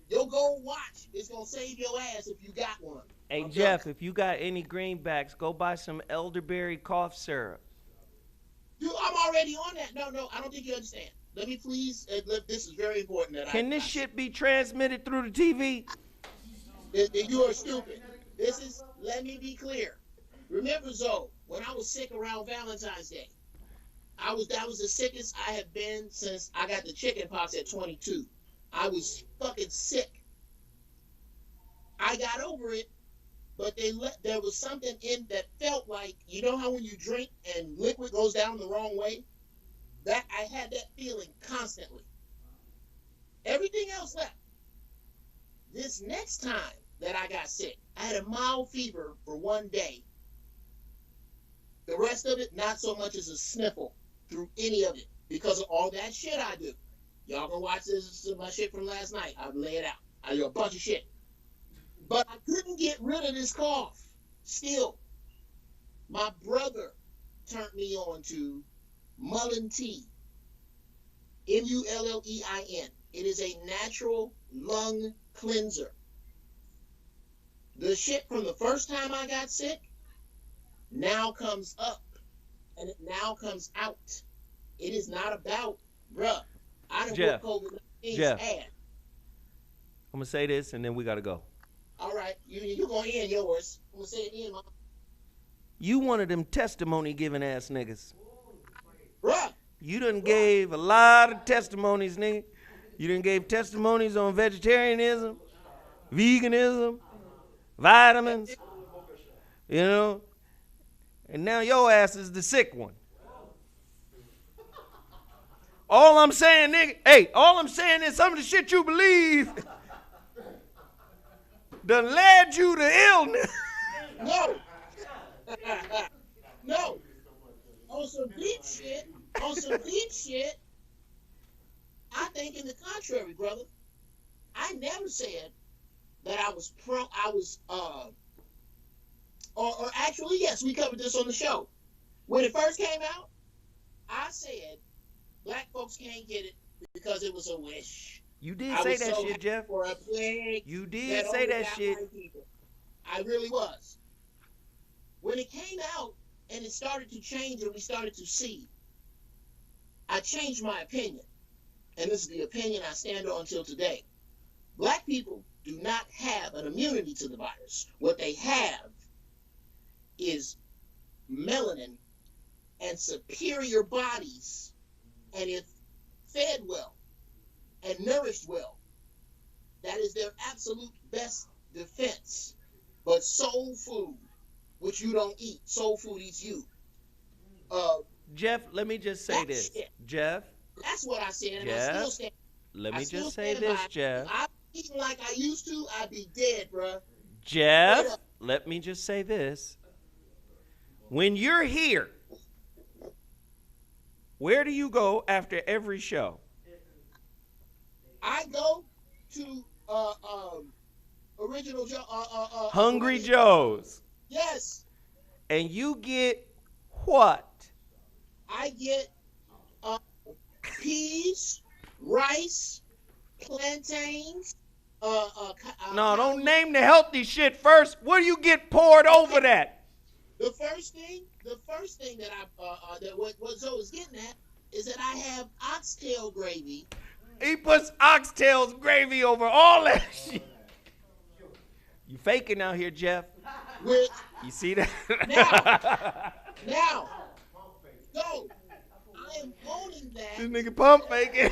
Your gold watch is going to save your ass if you got one. Hey, Geoff, if you got any greenbacks, go buy some elderberry cough syrup. Dude, I'm already on that. No, I don't think you understand. Let me please, this is very important. Can this shit be transmitted through the TV? You are stupid. Let me be clear. Remember, Zoe, when I was sick around Valentine's Day, that was the sickest I have been since I got the chicken pox at 22. I was fucking sick. I got over it, but there was something in that felt like, you know how when you drink and liquid goes down the wrong way? That I had that feeling constantly. Everything else left. This next time that I got sick, I had a mild fever for one day. The rest of it, not so much as a sniffle through any of it, because of all that shit I do. Y'all can watch this my shit from last night. I've laid it out. I do a bunch of shit. But I couldn't get rid of this cough. Still, my brother turned me on to Mullen tea. Mullein. It is a natural lung cleanser. The shit from the first time I got sick now comes up, and it now comes out. It is not about, bruh, I done Geoff, put COVID-19's Geoff, ass. I'm going to say this, and then we got to go. All right, you're going to end yours. I'm going to say it in, Mom. You one of them testimony-giving ass niggas. Bruh. You done gave a lot of testimonies, nigga. You done gave testimonies on vegetarianism, veganism, vitamins, you know, and now your ass is the sick one. All I'm saying, nigga, all I'm saying is some of the shit you believe done led you to illness. No. No. On some deep shit, I think in the contrary, brother. I never said that I was or actually, yes, we covered this on the show. When it first came out, I said black folks can't get it because it was a wish. You did say that shit, Geoff. For a plague you did say that shit. I really was. When it came out and it started to change and we started to see, I changed my opinion. And this is the opinion I stand on until today. Black people do not have an immunity to the virus. What they have is melanin and superior bodies. And if fed well and nourished well, that is their absolute best defense. But soul food, which you don't eat, soul food eats you. Geoff, let me just say this. Shit. Geoff. That's what I said, and Geoff, I still stand. Let me just say this, Geoff. If I was eating like I used to, I'd be dead, bruh. Geoff, let me just say this. When you're here, where do you go after every show? I go to Original Joe. Hungry Joe's. Yes. And you get what? I get peas, rice, plantains. No, don't name the healthy shit first. What do you get poured over that? The first thing that that what Zoe is getting at is that I have oxtail gravy. He puts oxtails gravy over all that shit. You faking out here, Geoff. With You see that? now, so I am owning that. This nigga pump faking.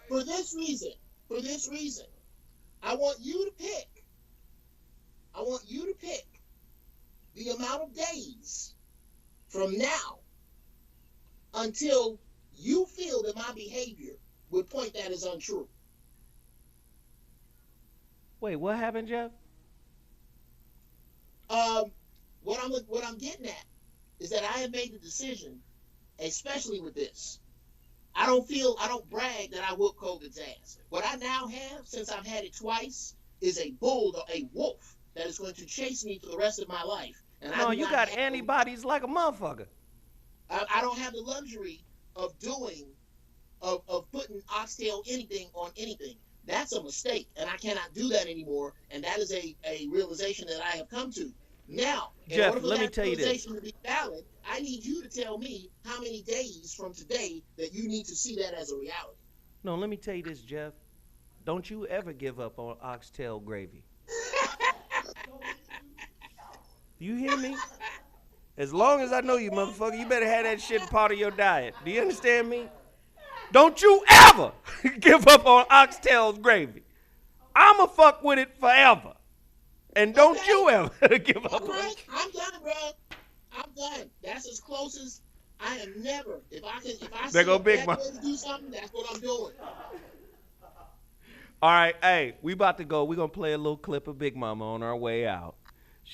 For this reason, I want you to pick the amount of days from now until you feel that my behavior would point that as untrue. Wait, what happened, Geoff? What I'm getting at is that I have made the decision, especially with this. I don't brag that I whoop COVID's ass. What I now have, since I've had it twice, is a wolf that is going to chase me for the rest of my life. And No, you got antibodies like a motherfucker. I don't have the luxury of putting oxtail anything on anything. That's a mistake, and I cannot do that anymore. And that is a realization that I have come to. Now, Geoff, let me tell you this. realization to be valid, I need you to tell me how many days from today that you need to see that as a reality. No, let me tell you this, Geoff. Don't you ever give up on oxtail gravy. Do you hear me? As long as I know you, motherfucker, you better have that shit part of your diet. Do you understand me? Don't you ever give up on oxtail gravy. I'ma fuck with it forever. And don't you ever give up on it. I'm done, bro. I'm done. That's as close as I am never. If I There go Big Mama. do something, that's what I'm doing. All right, hey, we about to go. We're going to play a little clip of Big Mama on our way out.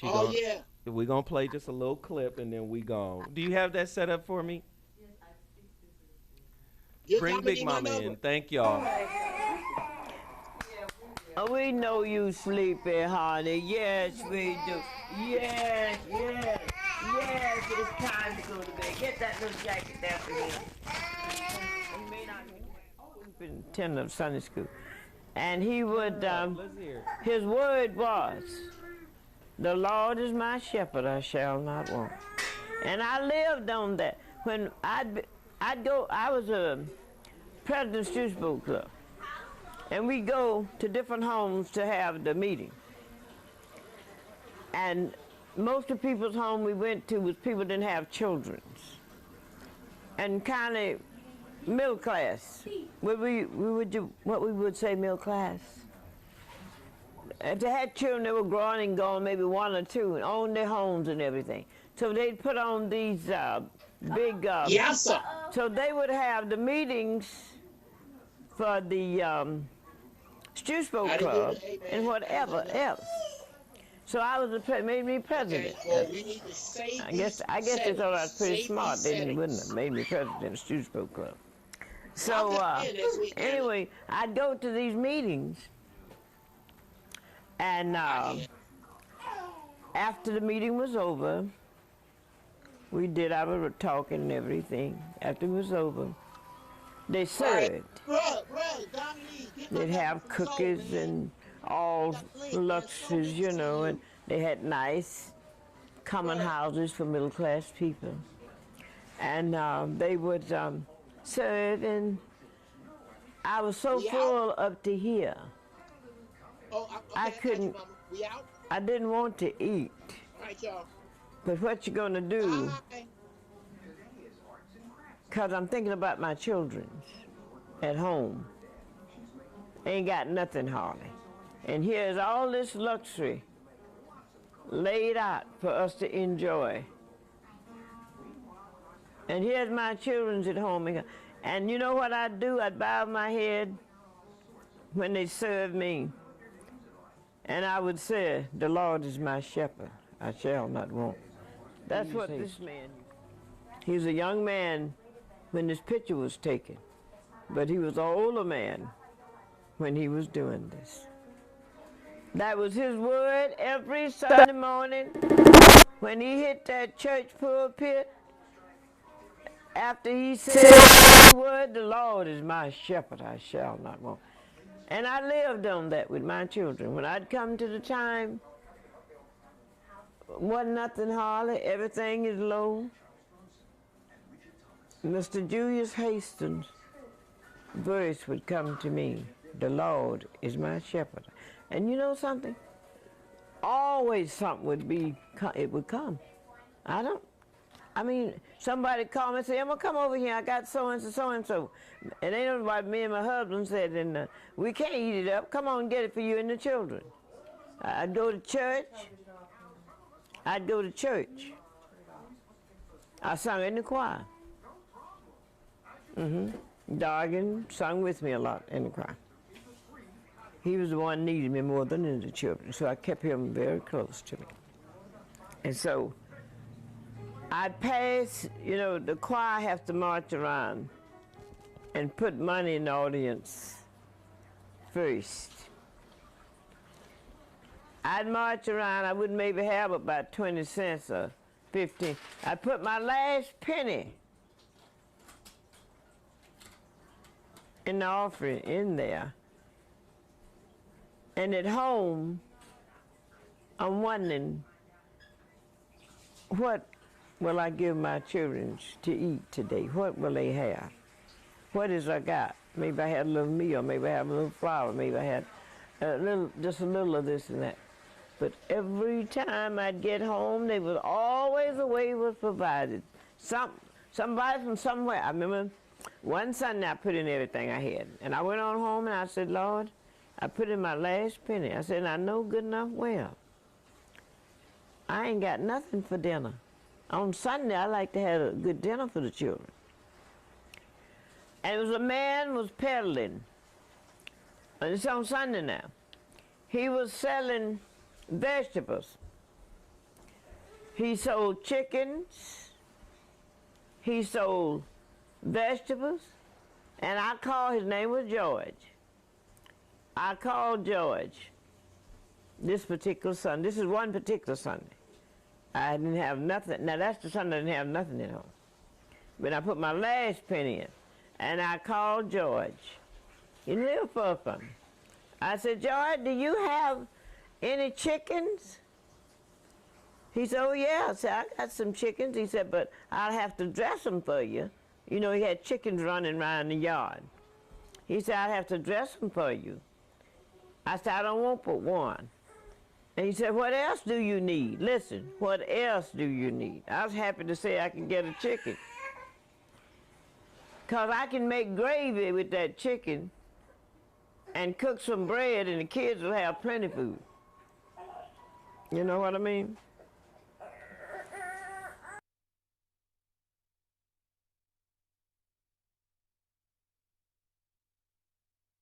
Yeah. We're going to play just a little clip, and then we gone. Do you have that set up for me? Bring Big Mama in. Thank y'all. We know you sleepy, honey. Yes, we do. Yes. It's time to go to bed. Get that little jacket there for him. He may not been attending of Sunday school. And he would, his word was, the Lord is my shepherd, I shall not want. And I lived on that. When I'd go, I was a president of Students Book Club. And we go to different homes to have the meeting. And most of the people's home we went to was people didn't have children. And kind of middle class. We would do what we would say middle class. If they had children, they were growing and going, maybe one or two, and owned their homes and everything. So they'd put on these big... yes, sir. So they would have the meetings for the Students Book Club and whatever else. So I was made me president. Okay, well, we need to save I guess they thought I was pretty smart. They wouldn't have made me president of the Students Book Club. So anyway, I'd go to these meetings, and after the meeting was over, we did our talking and everything. After it was over, they served. They'd have cookies and all luxuries, you know, and they had nice common houses for middle-class people. And they would serve, and I was so full up to here. I couldn't, I didn't want to eat. But what you gonna do? Because I'm thinking about my children at home. Ain't got nothing hardly. And here's all this luxury laid out for us to enjoy. And here's my children's at home. And you know what I'd do? I'd bow my head when they served me. And I would say, the Lord is my shepherd, I shall not want. That's what this man, he was a young man when this picture was taken, but he was an older man when he was doing this. That was his word every Sunday morning when he hit that church pulpit. After he said the word, the Lord is my shepherd, I shall not want. And I lived on that with my children. When I'd come to the time wasn't nothing hardly. Everything is low. Mr. Julius Hastings' verse would come to me. The Lord is my shepherd. And you know something? Always something would come. I mean, somebody called me and said, I'm gonna come over here, I got so-and-so, so-and-so. And they know what me and my husband said, and we can't eat it up, come on, get it for you and the children. I'd go to church. I sung in the choir. Dargan sung with me a lot in the choir. He was the one who needed me more than the children, so I kept him very close to me. And so I'd pass, you know, the choir have to march around and put money in the audience first. I'd march around, I wouldn't maybe have about 20 cents or 15. I'd put my last penny in the offering in there. And at home, I'm wondering, what will I give my children to eat today? What will they have? What is I got? Maybe I had a little meal, maybe I had a little flour, maybe I had just a little of this and that. But every time I'd get home, there was always a way was provided. Somebody from somewhere. I remember one Sunday I put in everything I had. And I went on home and I said, Lord, I put in my last penny. I said, I know good enough well. I ain't got nothing for dinner. On Sunday, I like to have a good dinner for the children. And it was a man was peddling. And it's on Sunday now. He was selling vegetables. He sold chickens. He sold vegetables. And I called, his name was George. I called George this particular Sunday. This is one particular Sunday. I didn't have nothing. Now that's the Sunday I didn't have nothing at home. But I put my last penny in. And I called George. He lived far from me. I said, George, do you have any chickens? He said, oh yeah. I said, I got some chickens. He said, but I'll have to dress them for you. You know, he had chickens running around the yard. He said, I'll have to dress them for you. I said, I don't want but one. And he said, what else do you need? Listen, what else do you need? I was happy to say I could get a chicken. Because I can make gravy with that chicken and cook some bread and the kids will have plenty of food. You know what I mean?